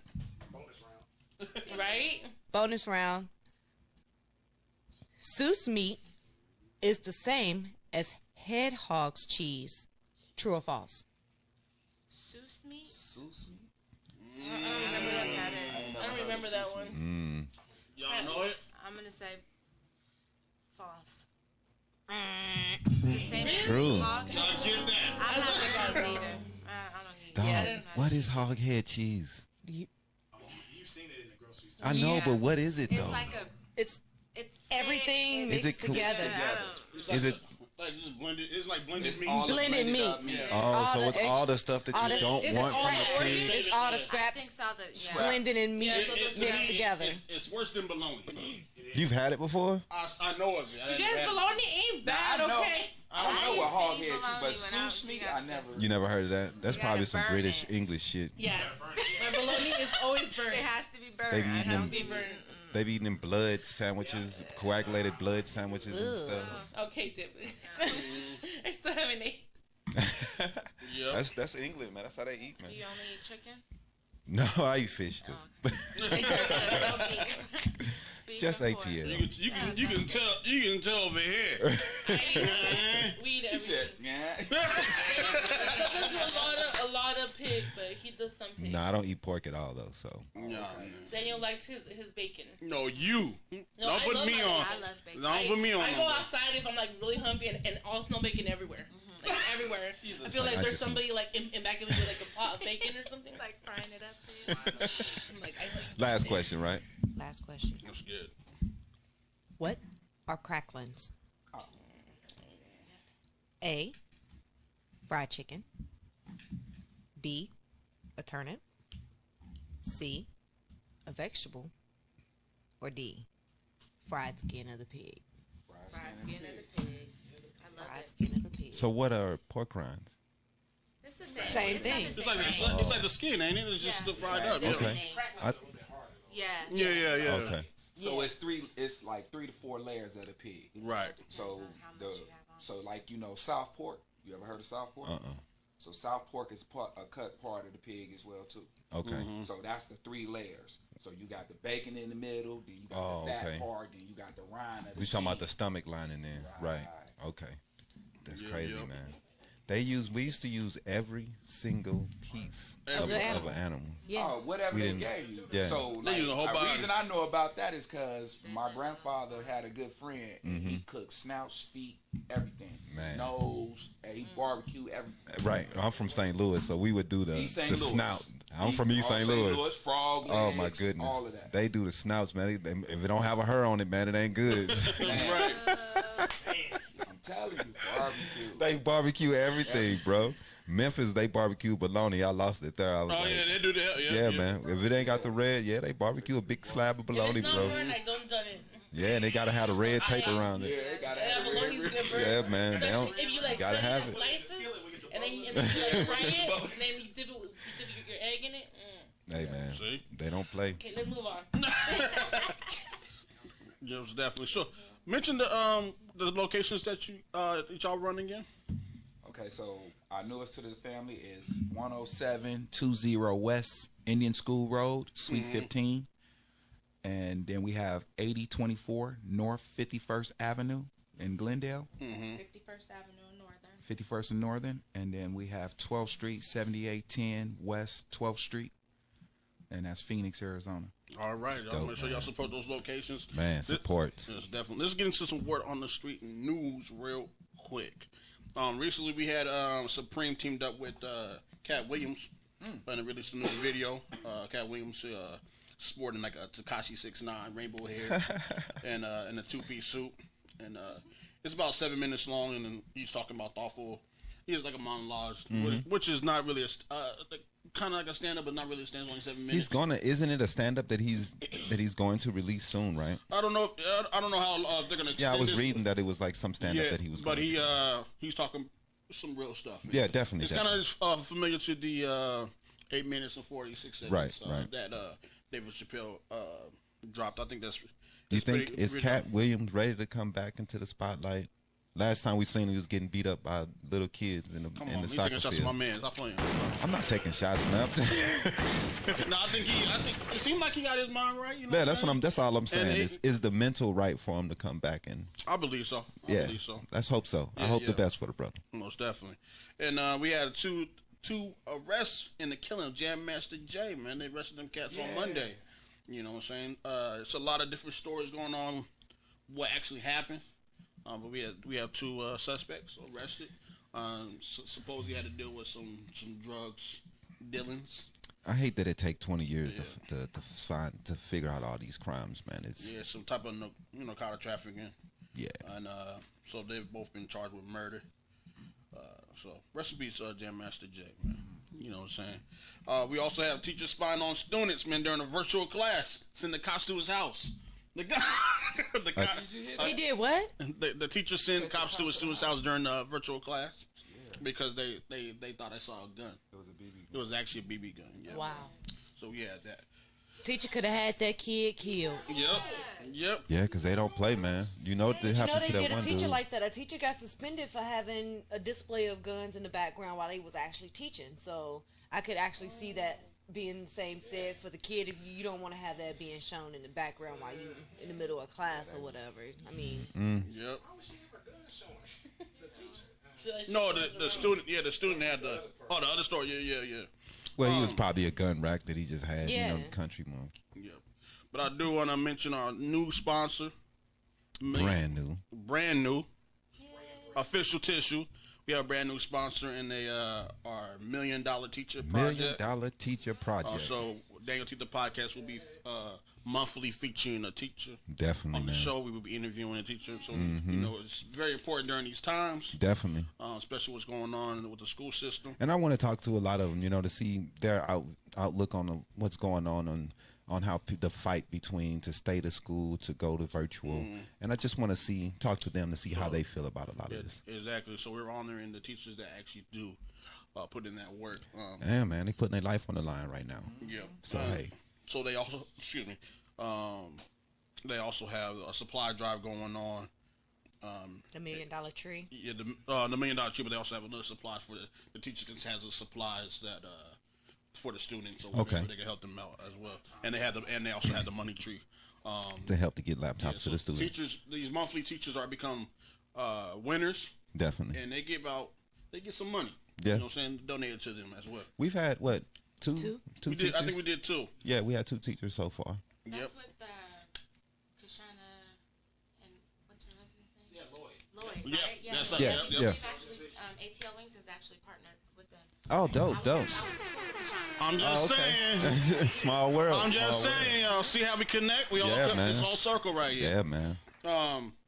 Right? Bonus round. Seuss meat is the same as hedgehog's cheese. True or false? Seuss meat? I don't remember that one. Y'all know it? I'm going to say false. True. Y'all get that? I'm not going to either. I don't Dog, eat what is hog head cheese? You've seen it in the grocery store. I know, Yeah. but what is it It's though? like a... It's It's everything thick, Is mixed it cool- together. It's like Is it- like just blended? It's like blended It's meat. all the Blended meat. meat. Oh, so all it's the all the stuff that all you the- don't it's want all from the the pig. It's all the I scraps think so. Yeah. blended and It's mixed together. It's worse than bologna. You've had it before? I know of it. I You didn't guys, have it. bologna ain't bad, I know. okay? I don't know used what to hog eat head cheese, but bologna when I was Seuss meat, young. I never. You never heard of that? That's You probably gotta some burn British it. English shit. Yes. My bologna is always burnt. It has to be burned. They be I eating have them- to be burned. They be eating blood sandwiches, coagulated blood sandwiches and stuff. Okay, Dip. I still haven't ate. Yep. That's England, man. That's how they eat, man. Do you only eat chicken? No, I eat fish too. No beef. Beef Just and pork. ATL. You can tell over here. We eat He said, everything. yeah. He does a lot of pig, but he does some pig. No, I don't eat pork at all though. So Daniel likes his bacon. No, you. No, Don't I put love me my- on. I love bacon. Don't put me on. I no go bacon. outside if I'm like really hungry and all smell bacon everywhere. Like everywhere. I feel like I there's just- somebody like in back of me with like a pot of bacon or something. Like frying it up for you. I'm like, I know you last question, right? Last question. That's good. What are cracklins? A. Fried chicken. B. A turnip. C. A vegetable. Or D. Fried skin of the pig. Fried skin of the pig. I love Fried it. skin of the pig. So what are pork rinds? It's the same, Same it's thing. Not the It's same like name. it's like the skin, ain't it? It's just the fried up. Different Okay. name. I, Yeah. Yeah. okay. So it's three. It's like 3 to 4 layers of the pig. Right. So how the much you have on. so like South pork. You ever heard of South pork? So South pork is a cut part of the pig as well too. Okay. So that's the 3 layers. So you got the bacon in the middle, then you got Oh, the fat okay. part, then you got the rind of the We talking about the cheese. stomach lining then, right? Okay. That's Yeah, crazy, yeah. man. We used to use every single piece of an animal. Yeah. Oh, whatever We they didn't- gave you. yeah. So They like, use the whole a body. reason I know about that is because my grandfather had a good friend and he cooked snouts, feet, everything. Man. Nose, and he barbecued everything. Right. I'm from St. Louis, so we would do the East St. the Louis. snout. I'm from East St. Louis. frog legs, Oh my goodness. all of that. They do the snouts, man. If it don't have a hair on it, man, it ain't good. Man, I'm telling you, barbecue. They barbecue everything, bro. Memphis, they barbecue bologna. I lost it there. I was Oh, like, yeah, they do that. yeah, man. If it ain't got the red, yeah, they barbecue a big slab of If bologna, it's not bro. burnt, I don't done it. Yeah, and they gotta have the red tape around Yeah, it. they gotta Yeah, have it. bologna's good burn. Yeah, man. They don't, Especially if you like gotta cut have in it. slices, and then you like fry it, and then you dip your egg in it. Hey, man. See? They don't play. Okay, let's move on. Yes, definitely. So, mention the locations that y'all run again. Okay, so our newest to the family is 10720 West Indian School Road, Suite 15. And then we have 8024 North 51st Avenue in Glendale, 51st Avenue in Northern. 51st and Northern. And then we have 12th Street, 7810 West 12th Street. And that's Phoenix, Arizona. All right, y'all dope, make sure y'all man. support those locations. Man, support. Yes, definitely. Let's get into some word on the street news real quick. Recently we had Supreme teamed up with Cat Williams and they released a new video. Cat Williams sporting like a Tekashi 6ix9ine rainbow hair and in a two-piece suit, and it's about 7 minutes long, and then he's talking about thoughtful. He has like a monologue, which is not really kind of like a stand-up, but not really a stand-up. Only 7 minutes. Isn't it a stand-up that he's going to release soon, right? I don't know. I don't know how they're gonna. Yeah, I was this. reading that it was like some stand-up that he was. But gonna he's talking some real stuff. Yeah, definitely. It's kind of familiar to the 8 minutes and 46 seconds. Right. That David Chappelle dropped. I think that's. You think pretty- is pretty- Cat Williams ready to come back into the spotlight? Last time we seen him, he was getting beat up by little kids in the Come in on, the he's soccer taking shots at my field. man. Stop playing. I'm not taking shots, man. No, I think it seemed like he got his mind right. You know Yeah, that's what I'm. That's all I'm saying. And Is the mental right for him to come back and I believe so. I yeah? believe so. Let's hope so. I Yeah, hope the yeah. best for the brother. Most definitely. And we had two arrests in the killing of Jam Master Jay, man. They arrested them cats on Monday. You know what I'm saying? It's a lot of different stories going on, what actually happened. But we have two suspects arrested. Supposedly had to deal with some drugs dealings. I hate that it take 20 years to figure out all these crimes, man. It's Yeah, some type of narcotic trafficking. yeah. And so they've both been charged with murder. So rest in peace, Jam Master Jay, man. You know what I'm saying? We also have teachers spying on students, man, during a virtual class. Send the cops to his house. The guy, He did what? the teacher sent cops to his student's house during the virtual class because they thought I saw a gun. It was a BB. It was actually a BB gun. Yeah. Wow. So we had that. Teacher could have had that kid killed. Yep. Yeah, because they don't play, man. You know what You happened know, to they that did a one teacher dude. like that. A teacher got suspended for having a display of guns in the background while he was actually teaching. So I could actually see that being the same said for the kid. If you don't want to have that being shown in the background while you in the middle of class or whatever. I mean, Yep. Why was she ever gun showing? The teacher. No, the student. Yeah, the student had the other story. Yeah. Well, he was probably a gun rack that he just had, Yeah. the country mom. Yep. But I do want to mention our new sponsor. Brand new. Brand new. Official Tissue. We have a brand new sponsor, and they our $1 Million Teacher Project. $1 Million Teacher Project. So DanYo&Tita podcast will be monthly featuring a teacher Definitely, on the man. show. We will be interviewing a teacher. So, it's very important during these times, Definitely. especially what's going on with the school system. And I want to talk to a lot of them, to see their outlook on what's going on how the fight between to stay to school, to go to virtual. And I just want to talk to them to see how they feel about a lot of this. Exactly. So we're honoring the teachers that actually do put in that work. Yeah, man, they putting their life on the line right now. Yeah. So, hey. So they also, they also have a supply drive going on. The $1 Million Tree. Yeah, the $1 Million Tree, but they also have another supply for the teacher that has the supplies that for the students, or whatever, they can help them out as well. And they also have the money tree To help to get laptops to the students. Teachers, these monthly teachers are become winners, Definitely. and they give out they get some money. Yeah. You know what I'm saying? Donate it to them as well. We've had what two We teachers? did, I think we did 2. Yeah, we had 2 teachers so far. That's Yep. with Kashana and what's her husband's name? Yeah, Lloyd. Lloyd, Yeah, right? that's so right. Yeah, we've yeah. actually, ATL Wings has actually partnered with them. Oh, dope. I went to school with Kashana. I'm just saying. Small world. I'm just small saying, y'all. See how we connect? We all Yeah, come, man. it's all circle right here. Yeah, man.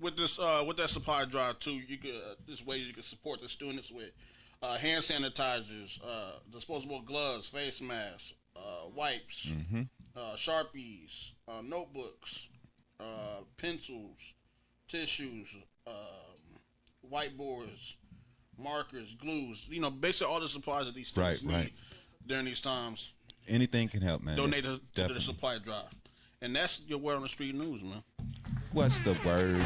With this, with that supply drive too, you could there's ways you can support the students with hand sanitizers, disposable gloves, face masks, wipes, Sharpies, notebooks, pencils, tissues, whiteboards, markers, glues. You know, basically all the supplies that these students need during these times. Anything can help, man. Donate It's to the supply drive, and that's your word on the street news, man. What's the word?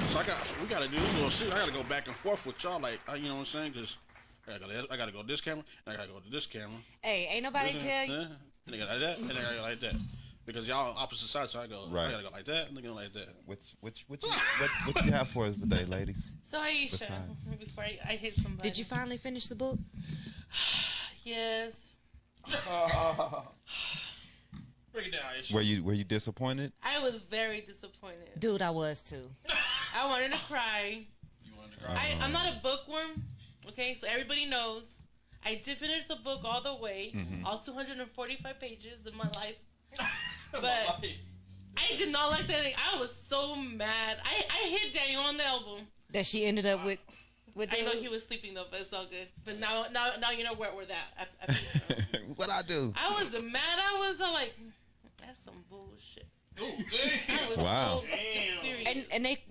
So we gotta do this little shit. I gotta go back and forth with y'all, like you know what I'm saying? Cause I gotta go to this camera, and I gotta go to this camera. Hey, ain't nobody tell you. And I gotta like that, and then I gotta go like that. Because y'all opposite sides, so I gotta go like that, and I go like that. What you have for us today, ladies? So Aisha, Besides. before I hit somebody. Did you finally finish the book? Yes. Break it down, Aisha. Were you disappointed? I was very disappointed. Dude, I was too. I wanted to cry. You wanted to cry? I'm not a bookworm. Okay, so everybody knows. I did finish the book all the way, all 245 pages in my life. But I did not like that thing. I was so mad. I hit Daniel on the elbow. That she ended up with I know he was sleeping though, but it's all good. But now you know where we're at. What I do? I was mad. I was like, that's some bullshit. Ooh, damn. I was Wow. so furious. and they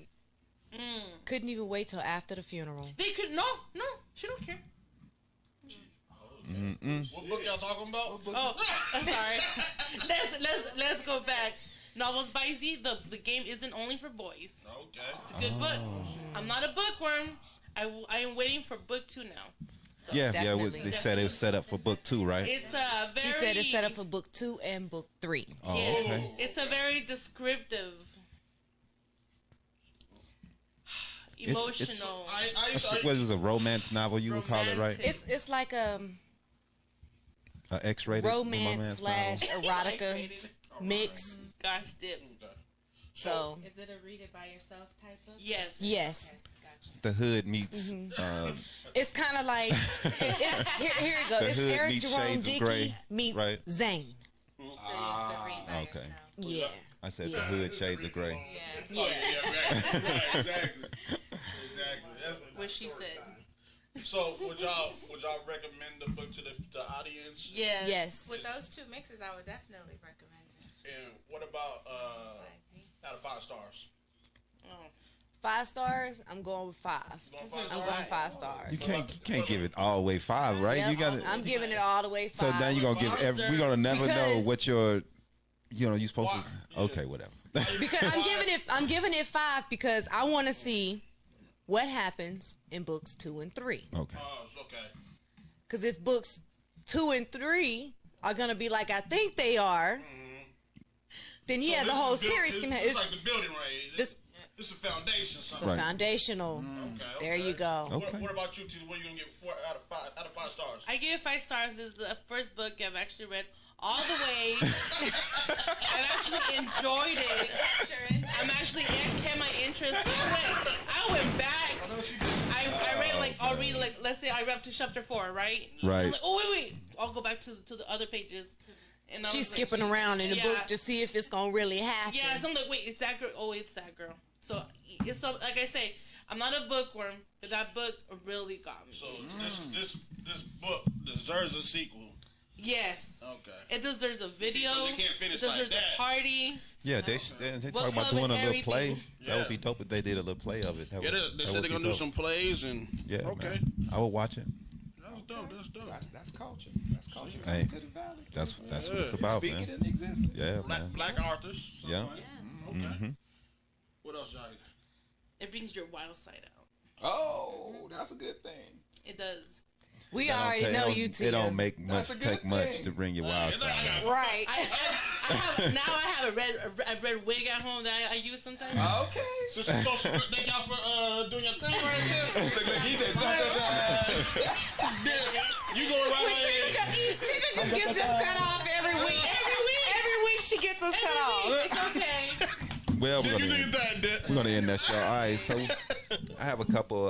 couldn't even wait till after the funeral. They could no, she don't care. What book y'all talking about? Oh, I'm sorry. let's go back. Novels by Z. The game isn't only for boys. Okay. It's a good book. I'm not a bookworm. I am waiting for book 2 now. So Yeah, Definitely. they said it was set up for book 2, right? it's a very. She said it's set up for book 2 and book 3. Oh, Yes, okay. it's a very descriptive, It's- emotional. What was a romance novel you would call it, right? Romantic. It's like a X-rated romance slash novel? erotica mix. Gosh, dip. So Is it a read it by yourself type of? Yes. yes, Gotcha. The hood meets it's kind of like here it goes. The It's hood Eric meets Jerome Shades of Dickey Grey, meets right? Zane. So it's a read by okay. yourself. Yeah, I said the hood shades of gray. Yeah. Exactly. What she said. So would y'all recommend the book to the audience? Yes. yes. With those 2 mixes, I would definitely recommend it. And what about out of 5 stars? Oh. 5 stars. I'm going with 5. Going 5 I'm stars? going 5 stars. You can't give it all the way 5, right? Yep, You got I'm giving it all the way 5. So now you're gonna give we're gonna never know Because- what your you supposed Why? to. Okay, whatever. because I'm giving it 5 because I want to see what happens in books 2 and 3. Okay. Oh, okay. Because if books 2 and 3 are gonna be like I think they are, then yeah, So the this whole is built- series can have. It's like the building right here. This- This is a foundation. It's Something. a Right. foundational. Okay. There you go. Okay. What about you, Tita? What are you gonna give 4 out of 5 stars? I give it 5 stars. This is the first book I've actually read all the way. I've actually enjoyed it. I'm actually it kept my interest. I went back. I read I'll read let's say I read up to chapter 4, right? Right. I'm like, oh wait, I'll go back to the other pages. And I She's was like, skipping around in the Yeah. book to see if it's gonna really happen. Yeah, so I'm like, wait, it's that girl. Oh, it's that girl. So it's so like I say, I'm not a bookworm, but that book really got me. So this book deserves a sequel. Yes. Okay. It deserves a video. Because they can't finish it deserves like that. a party. Yeah, they Book talk about club doing a and little play. everything. That would be Yeah. dope if they did a little play of it. That Yeah, would- they that said would they're be gonna do dope. some plays and Yeah, okay. man. I would watch it. That's dope. That's dope. That's culture. That's culture. Hey. To the valley. That's what it's Yeah. about, Speak it man. in existence. Yeah, Black, man. black artists. something Yeah. like that. Okay. Mhm. What else, y'all? It brings your wild side out. Oh, that's a good thing. It does. We That don't already take- know it don't- you two. It don't make That's a good take much thing. to bring your wild side out. Right. Now I have a red wig at home that I use sometimes. Okay. So thank y'all for doing your thing right here. Look, he said, You going right ahead. Tina just gets us cut off every week. Every week she gets us cut off. It's okay. Well, You do your thing, Dick. we're gonna end that show. All right, so I have a couple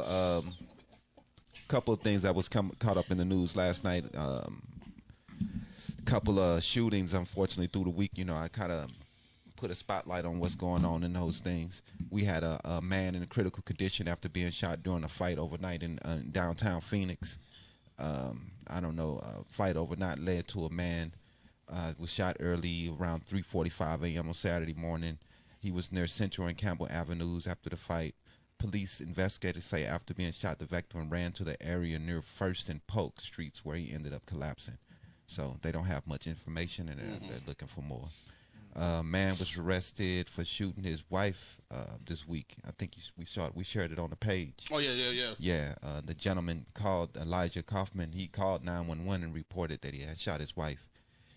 of things that was caught up in the news last night. Couple of shootings, unfortunately, through the week. You know, I kind of put a spotlight on what's going on in those things. We had a man in a critical condition after being shot during a fight overnight in downtown Phoenix. I don't know, a fight overnight led to a man was shot early around 3:45 a.m. on Saturday morning. He was near Central and Campbell Avenues after the fight. Police investigators say after being shot, the victim ran to the area near First and Polk Streets where he ended up collapsing. So they don't have much information, and they're looking for more. Man was arrested for shooting his wife this week. I think we shared it on the page. Oh yeah. Yeah, the gentleman called Elijah Kaufman. He called 911 and reported that he had shot his wife.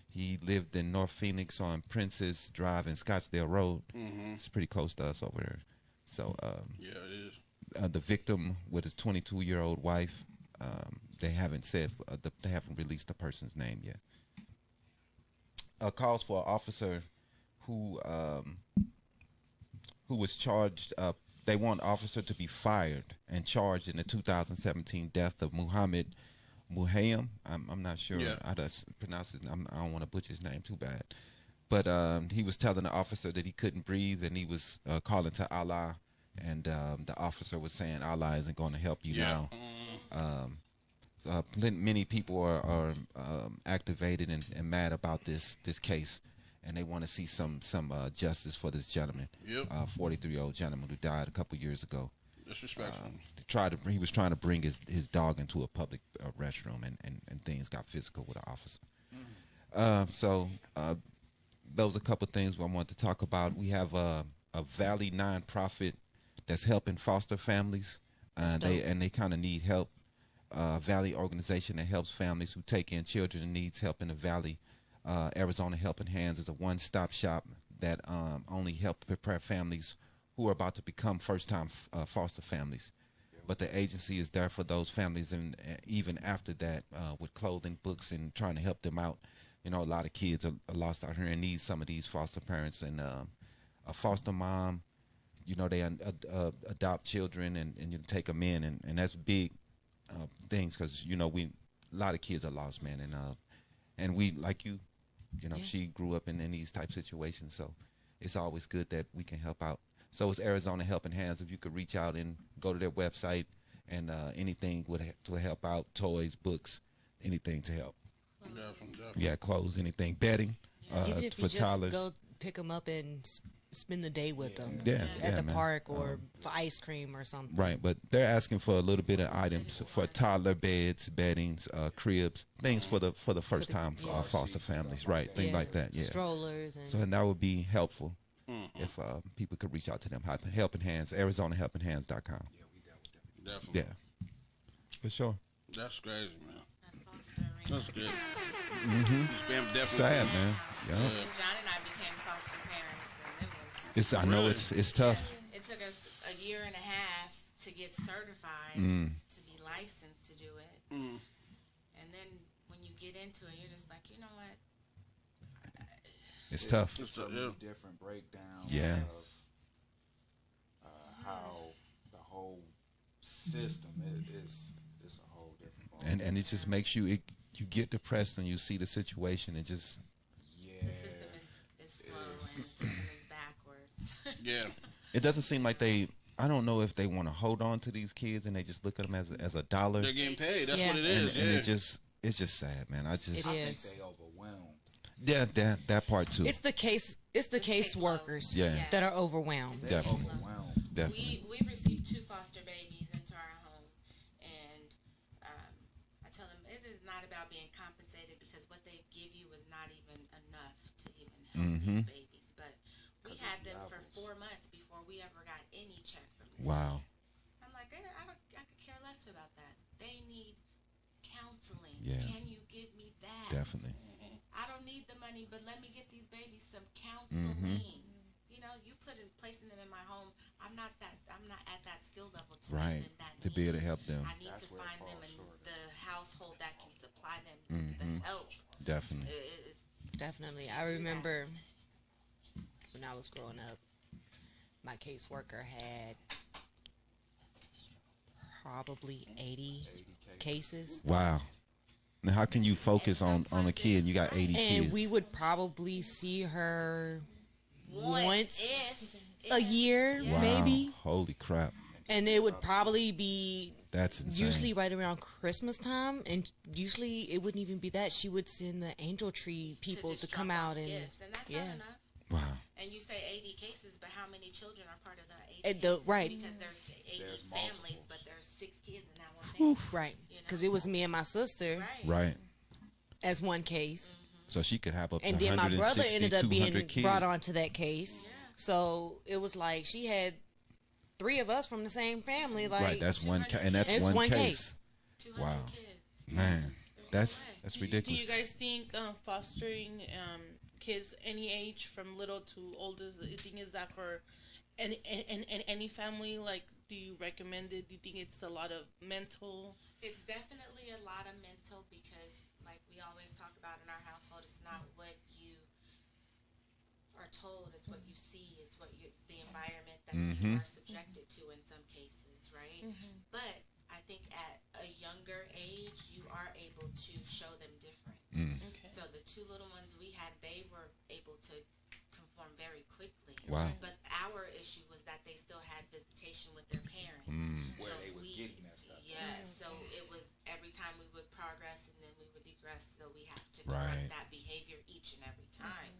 He lived in North Phoenix on Princess Drive and Scottsdale Road. It's pretty close to us over there. So Yeah, it is. the victim with his 22-year-old wife. They haven't they haven't released the person's name yet. Calls for an officer who was charged. They want officer to be fired and charged in the 2017 death of Muhammad Muhayyam. I'm not sure how to pronounce his name. I don't want to butcher his name too bad. But he was telling the officer that he couldn't breathe, and he was calling to Allah, and the officer was saying Allah isn't going to help you now. Many people are activated and mad about this case, and they want to see some justice for this gentleman. 43-year-old gentleman who died a couple years ago. Disrespectful. He was trying to bring his dog into a public restroom, and things got physical with the officer. So those are a couple things I want to talk about. We have a Valley nonprofit that's helping foster families, they kind of need help. Valley organization that helps families who take in children and needs help in the Valley. Arizona Helping Hands is a one-stop shop that only help prepare families who are about to become first-time foster families. But the agency is there for those families, and even after that, with clothing, books, and trying to help them out. You know, a lot of kids are lost out here and need some of these foster parents. And a foster mom, you know, they adopt children and you take them in, and that's big things, because you know a lot of kids are lost, man, and we, like you know, she grew up in these type situations, so it's always good that we can help out. So it's Arizona Helping Hands. If you could reach out and go to their website, and anything to help out, toys, books, anything to help. Definitely. Yeah, clothes, anything, bedding Even if for you just toddlers. go pick them up and spend the day with them Yeah, at the man. park, or for ice cream or something. Right, but they're asking for a little bit of items for toddler beds, beddings, cribs, things for the first time foster families, right? Things like that, yeah. Strollers and So that would be helpful if people could reach out to them. Helping Hands, ArizonaHelpingHands.com. Definitely. Yeah, for sure. That's crazy, man. That's good. Definitely. Sad, man. Yeah. John and I became foster parents, and it was. I know it's tough. It took us a year and a half to get certified to be licensed to do it, and then when you get into it, you're just like, you know what? It's tough. It's so many different breakdowns of how the whole system is a whole different ball. And it just makes you get depressed when you see the situation. It just The system is slow and the system is backwards. Yeah. it doesn't seem like I don't know if they want to hold on to these kids and they just look at them as a dollar. They're getting paid. That's Yeah. what it is. And it's just sad, man. It I think is. they overwhelmed. Yeah, that part too. It's the case workers Yeah. that are overwhelmed. Definitely. Overwhelmed. Definitely. We received 2 foster babies into our home, and I tell them it is not about being compensated, because what they give you is not even enough to even help these babies. But we had them for 4 months before we ever got any check from this. Wow. I'm like, I could care less about that. They need counseling. Yeah. Can you give me that? Definitely. I don't need the money, but let me get these babies some counseling. You know, you placing them in my home. I'm not at that skill level to Right. give them that To be able to help them. I need That's to where it find them falls in short. the household that can supply them Mhm. the help. Definitely. It's, Definitely. I do that. remember when I was growing up, my caseworker had probably 80 cases. Wow. Now, how can you focus on a kid and you got 80 kids? And we would probably see her once if a year, Wow. maybe. Holy crap. And it would probably be That's insane. usually right around Christmas time. And usually it wouldn't even be that. She would send the angel tree people just to come drop off out and gifts, and that's yeah. not enough. Wow. And you say 80 cases, but how many children are part of the 80 And the- cases? right. Because there's 80 There's families, multiples. but there's 6 kids in that one family. Right. You know? Because it was me and my sister Right. Right. as one case. So she could have up to And then my 160, brother ended up 200 being kids. brought onto that case. Yeah. So it was like she had 3 of us from the same family. Like, Right. That's one. 200 And that's it's one one case. 200 Wow. kids. Man, that's There's Do ridiculous. you guys think fostering kids any age from little to oldest? You think is that for any family? Like, do you recommend it? Do you think it's a lot of mental? It's definitely a lot of mental because, like we always talk about in our household, it's not what you are told, it's what you see, it's what the environment that you are subjected to in some cases, right? But I think at a younger age, you are able to show them difference. Okay. So the 2 little ones we had, they were able to conform very quickly. Wow. But our issue was that they still had visitation with their parents. Where they was getting that stuff. Yeah, so it was every time we would progress and then we would degress, so we have to Right. correct that behavior each and every time.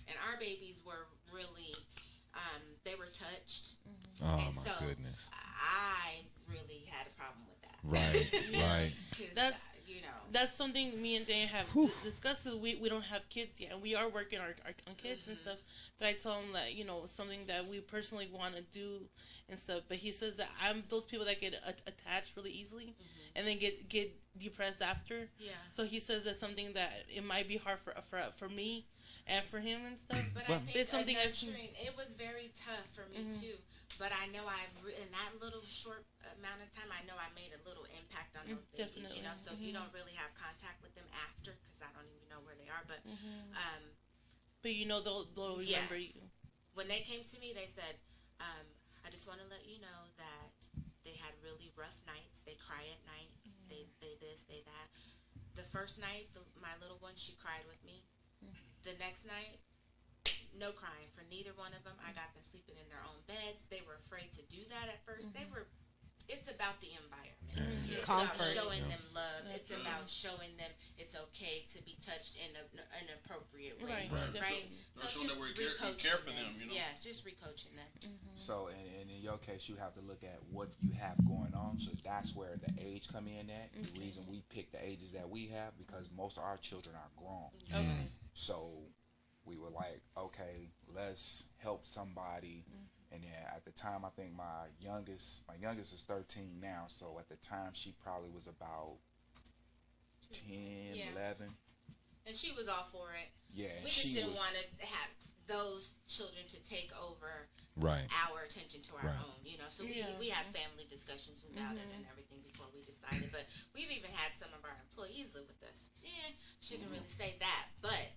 And our babies were really, they were touched. Oh And my so goodness. I really had a problem with that. Right. Right. 'Cause, That's- you know. That's something me and Dan have discussed. Is we don't have kids yet, and we are working on kids and stuff. But I tell him that something that we personally want to do and stuff. But he says that I'm those people that get attached really easily, and then get depressed after. Yeah. So he says that's something that it might be hard for me and for him and stuff. But Well, I think it's something I can- nurturing, it was very tough for me too. But I know in that little short amount of time, I know I made a little impact on those babies. Definitely. You know, so you don't really have contact with them after because I don't even know where they are. But But they'll remember yes. you. When they came to me, they said, "I just want to let you know that they had really rough nights. They cry at night. They this, they that. The first night, my little one, she cried with me. The next night, no crying for neither one of them. I got them sleeping in their own beds. They were afraid to do that at 1st. It's about the environment. It's Comfort. about showing them love. It's about showing them it's okay to be touched in an appropriate way. Right. Right. Or So showing just that we care recoaching for them, you know? Yeah, it's just recoaching them. So, and in your case, you have to look at what you have going on. So that's where the age come in at. The reason we pick the ages that we have because most of our children are grown. Okay. So we were like, okay, let's help somebody. And then at the time, I think my youngest is 13 now. So at the time, she probably was about 10, Yeah. 11. And she was all for it. Yeah, and We just she didn't was. want to have those children to take over Right. our attention to our Right. own, So Yeah. we had family discussions about it and everything before we decided. But we've even had some of our employees live with us. Yeah, shouldn't really say that, but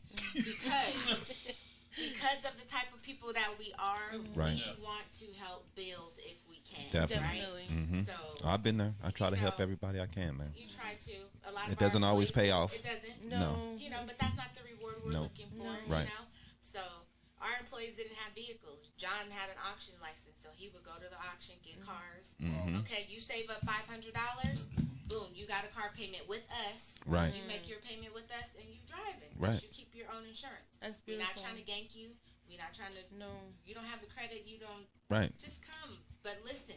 because of the type of people that we are, Right. we want to help build if we can. Definitely. Right? Oh, So I've been there. I try to help know, everybody I can, man. you try to. A lot of It doesn't our always employees, pay off. It doesn't. No. But that's not the reward we're No. looking for, Right. So our employees didn't have vehicles. John had an auction license, so he would go to the auction, get cars. Okay, you save up $500. Boom, you got a car payment with us. Right. You make your payment with us, and you drive it. Right. You keep your own insurance. That's We're not beautiful. trying to gank you. We're not trying to. No. You don't have the credit. You don't. Right. Just come. But listen.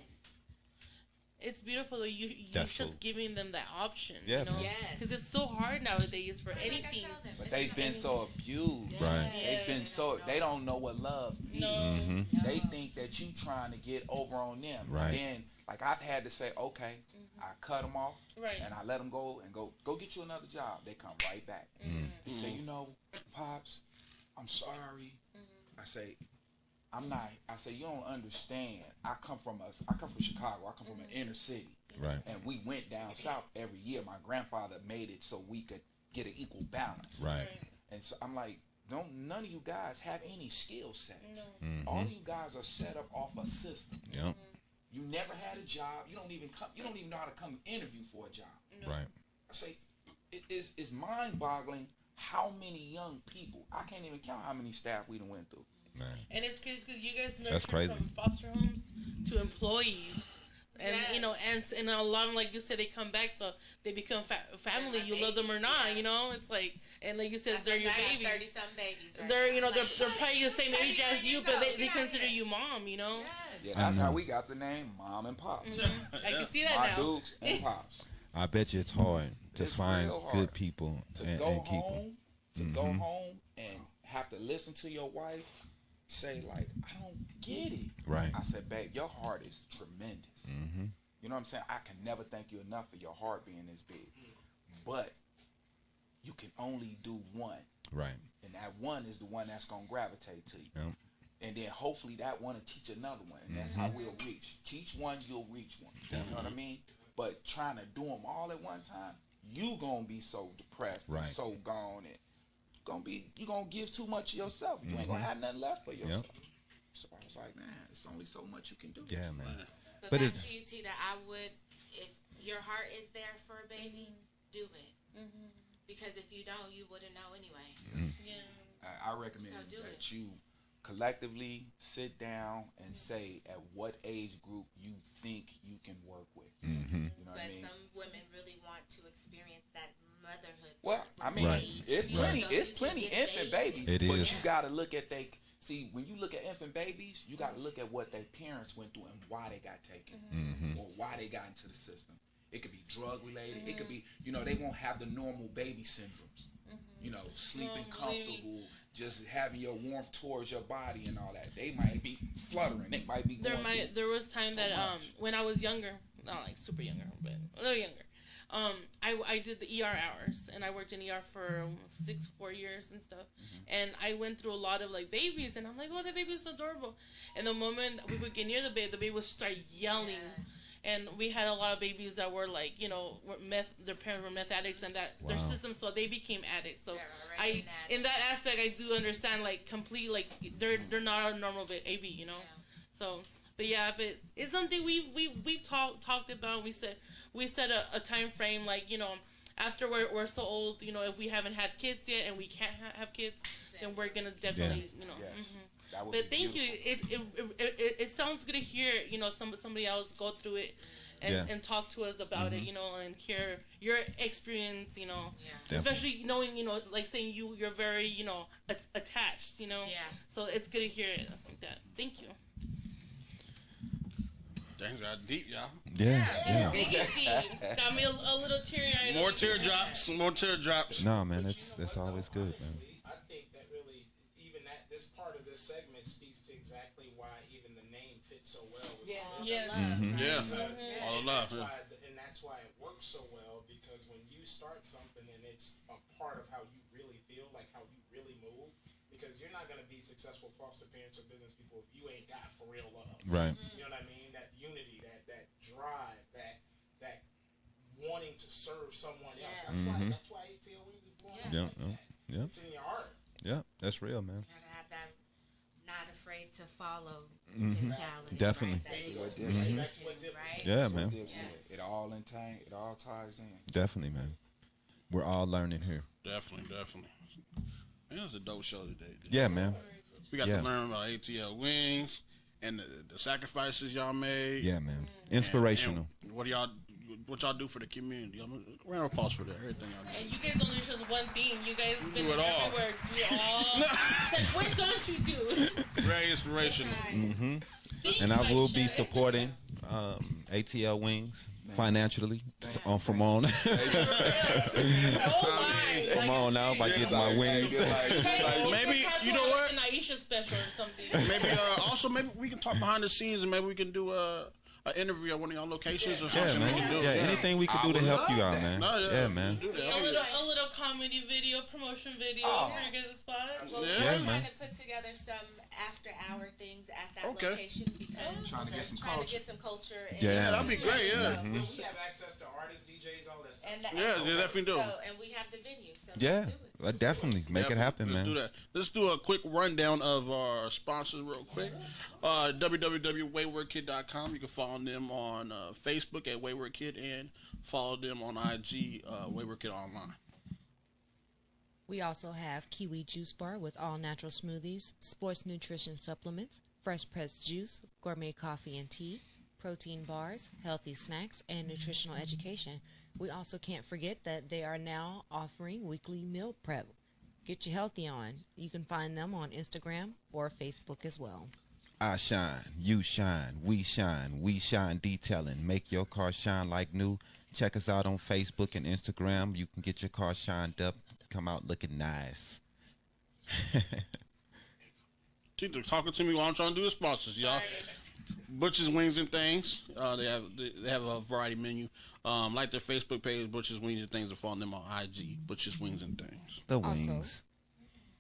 It's beautiful that you That's just cool. giving them that option. Yeah, you know? man. Yes. Because it's so hard nowadays for anything. But they've been so abused. Right. They've been so, they don't know what love is. No. They think that you trying to get over on them. Right. And then, like, I've had to say, okay, I cut them off. Right. And I let them go and go get you another job. They come right back. They say, you know, Pops, I'm sorry. I say, I'm not. I say, you don't understand. I come from Chicago. I come from an inner city. Right. And we went down south every year. My grandfather made it so we could get an equal balance. Right. And so I'm like, none of you guys have any skill sets. Mhm. All of you guys are set up off a system. Yep. You never had a job. You don't even know how to come interview for a job. Right. I say, it's mind-boggling how many young people. I can't even count how many staff we done went through. Man. And it's crazy because you guys That's nurture crazy. from foster homes to employees. And Yes. you know, and a lot of them, like you said, they come back, so they become family. You love them or not, you know. It's like, and like you said, they're your babies. 30-some babies. Right They're, now. you know, Like, they're probably the same age as you, but they Get consider outta here. you mom, you know. Yeah, I that's how know. we got the name Mom and Pops. I can see that My now. Dukes and Pops. I bet you it's hard to It's find real hard. good people To and go keep them. home, go home and have to listen to your wife say like, I don't get it. Right. I said, babe, your heart is tremendous. Mm-hmm. You know what I'm saying? I can never thank you enough for your heart being this big. But you can only do one. Right. And that one is the one that's going to gravitate to you. Yep. And then hopefully that one will teach another one. And that's how we'll reach. Teach one, you'll reach one. You know what I mean? But trying to do them all at one time, you going to be so depressed Right. and so gone. And you're going to give too much of yourself. You ain't going to have nothing left for yourself. So I was like, man, it's only so much you can do. Yeah, man. But But back it- to you, Tita, I would, if your heart is there for a baby, do it. Because if you don't, you wouldn't know anyway. Yeah. I recommend So do that it. you collectively sit down and say at what age group you think you can work with. Mm-hmm. You know what But I mean? some women really want to experience that motherhood. Well, I mean, Right. it's plenty. So It's you can plenty get infant babies. babies. It but is. you got to look at when you look at infant babies, you got to look at what their parents went through and why they got taken, or why they got into the system. It could be drug related. It could be, they won't have the normal baby syndromes. Sleeping comfortable, just having your warmth towards your body and all that. They might be fluttering. They might be going through. There was time so that much. when I was younger, not like super younger, but a little younger. I did the ER hours, and I worked in ER for 4 years and stuff. And I went through a lot of like babies, and I'm like, oh, the baby is adorable. And the moment we would get near the baby would start yelling. And we had a lot of babies that were like, their parents were meth addicts, and that their Wow. system, so they became addicts. So They're already an addict. in that aspect, I do understand like complete, like they're not a normal AV, So, but yeah, but it's something we've talked about. We set a time frame, like after we're so old, if we haven't had kids yet and we can't have kids, then we're gonna definitely, Yes. That would But be thank beautiful. you. It sounds good to hear somebody else go through it and talk to us about it, and hear your experience, especially knowing, like saying you're very, attached, Yeah. So it's good to hear it like that. Thank you. Things got deep, y'all. Yeah. Big easy. Got me a little teary-eyed. More teardrops. No, man, it's always good, man. I think that really, even this part of this segment speaks to exactly why even the name fits so well. With all Yeah. Yeah. Because- All the love, and that's why it works so well, because when you start something and it's a part of how you really feel, like how you really move, because you're not going to be successful foster parents or business people if you ain't got for real love. Right. You know what I mean? That unity, that drive, that wanting to serve someone else. Yeah. That's why ATL Wings is born. Yeah. Like that. Yeah. It's in your heart. Yeah, that's real, man. Gotta have that, not afraid to follow Mhm. mentality. Definitely. Right? What That Dip is said. That's what Dip right? Yeah, That's what man. Dip said. It all ties in. Definitely, man. We're all learning here. Definitely. Man, it was a dope show today. Yeah, man. We got Yeah. to learn about ATL Wings and the sacrifices y'all made. Yeah, man. Inspirational. And what y'all what y'all do for the community. I'm a round of applause for that. Everything I do. And you guys don't do just one thing. You guys been do it all. everywhere. Do it all. Like, what don't you do? Very inspirational. And I will be supporting ATL Wings financially from on from on out by getting my wings. Maybe you know what? An Aisha special or something. Maybe also maybe we can talk behind the scenes and maybe we can do an interview at one of y'all locations or something. Yeah, We can man. do. Yeah, anything we can do to help you out, man. No, Yeah, man. A little comedy video, promotion video for you guys' spot. Well, Yeah, we're man. trying to put together some after-hour things at that Okay. location because Trying to get some trying culture. to get some culture. And, Yeah. That'd be great. Yeah. We have access to artists, DJs, all that stuff. And the, Yeah, they definitely do. So, and we have the venue. So Yeah, let's do it. well, definitely make it happen, Let's do man. that. Let's do a quick rundown of our sponsors real quick. www.waywardkid.com. You can follow them on Facebook at Wayward Kid and follow them on IG Wayward Kid Online. We also have Kiwi Juice Bar with all natural smoothies, sports nutrition supplements, fresh pressed juice, gourmet coffee and tea, protein bars, healthy snacks, and nutritional education. We also can't forget that they are now offering weekly meal prep. Get your healthy on. You can find them on Instagram or Facebook as well. I shine, you shine, we shine detailing. Make your car shine like new. Check us out on Facebook and Instagram. You can get your car shined up, come out looking nice. Tita, talking to me while I'm trying to do the sponsors, y'all. Butcher's Wings and Things. They have a variety menu. Like their Facebook page, Butcher's Wings and Things, and follow them on IG, Butcher's Wings and Things. The Also, wings.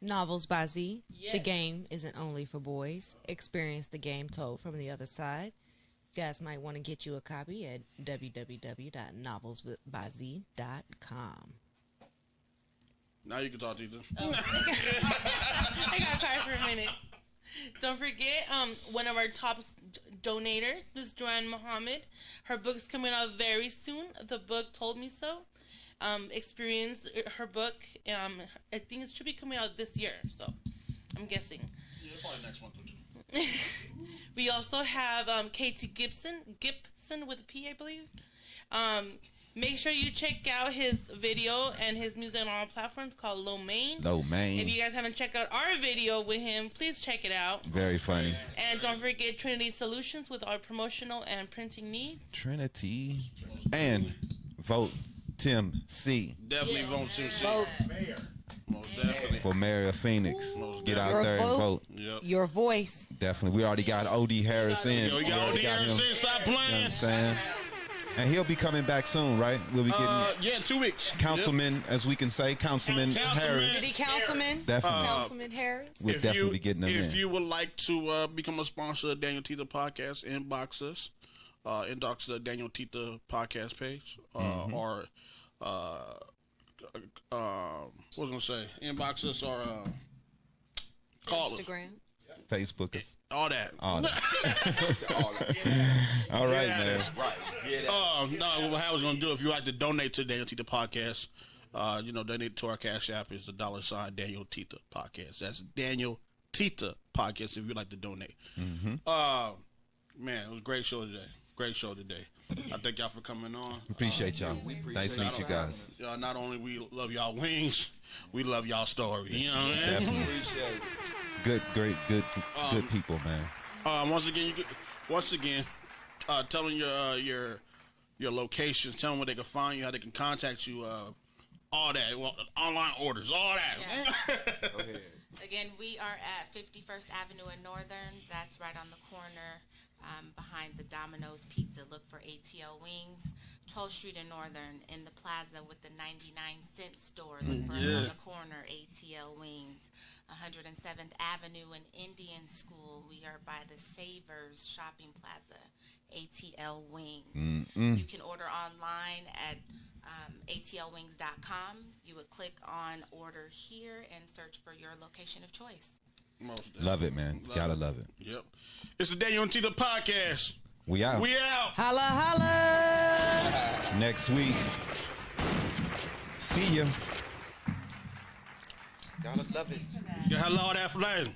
Novels by Z. Yes. The game isn't only for boys. Experience the game told from the other side. You guys might want to get you a copy at www.novelsbyz.com. Now you can talk, Tita. I got quiet for a minute. Don't forget, one of our top donators, Ms. Joanne Muhammad. Her book's coming out very soon. The book Told Me So. Experienced her book. I think it should be coming out this year, so I'm guessing. Yeah, probably next month or two. We also have Katie Gibson with a P, I believe. Make sure you check out his video and his music on all platforms called Low Main. Low Main. If you guys haven't checked out our video with him, please check it out. Very funny. And don't forget Trinity Solutions with our promotional and printing needs. Trinity. And vote Tim C. Definitely vote Tim C. Mayor. Most definitely. for Mayor of Phoenix. Most Get out Your there and vote. vote. Yep. Your voice. Definitely. We already got O.D. Harris in. Yo, we got O.D. Harris him. in. Stop You know what playing. I'm saying? And he'll be coming back soon, right? We'll be getting Yeah, in 2 weeks. Councilman, as we can say, Councilman Councilman. Harris. City Councilman. Definitely. Councilman Harris. We'll If definitely you, be getting them If in. you would like to become a sponsor of DanYo&Tita podcast, inbox us. Inbox the DanYo&Tita podcast page. Or, what was I going to say? Inbox us or call us. Instagram. Facebook us. All that. All that. All that. All right, man. Right. Yeah, that. No, what I was going to do, if you like to donate to DanYo&Tita podcast, donate to our cash app is the $ DanYo&Tita podcast. That's DanYo&Tita podcast if you'd like to donate. Man, it was a great show today. Great show today. I thank y'all for coming on. Appreciate y'all. Nice to meet you guys. Not only we love y'all wings, we love y'all story. You know what I mean? Definitely. Appreciate it. Good, great, good people, man. Once again, tell them your locations, tell them where they can find you, how they can contact you, all that, online orders, all that. Yeah. Go ahead. Again, we are at 51st Avenue and Northern. That's right on the corner behind the Domino's Pizza. Look for ATL Wings. 12th Street and Northern in the plaza with the 99-cent store. Look for us on the corner, ATL Wings. 107th Avenue and Indian School. We are by the Savers Shopping Plaza, ATL Wings. You can order online at atlwings.com. You would click on order here and search for your location of choice. Love it, man. Gotta love it. Yep. It's the DanYo&Tita podcast. We out. We out. Holla, holla. Next week. See ya. Gotta love it. Yeah, hello, that flag.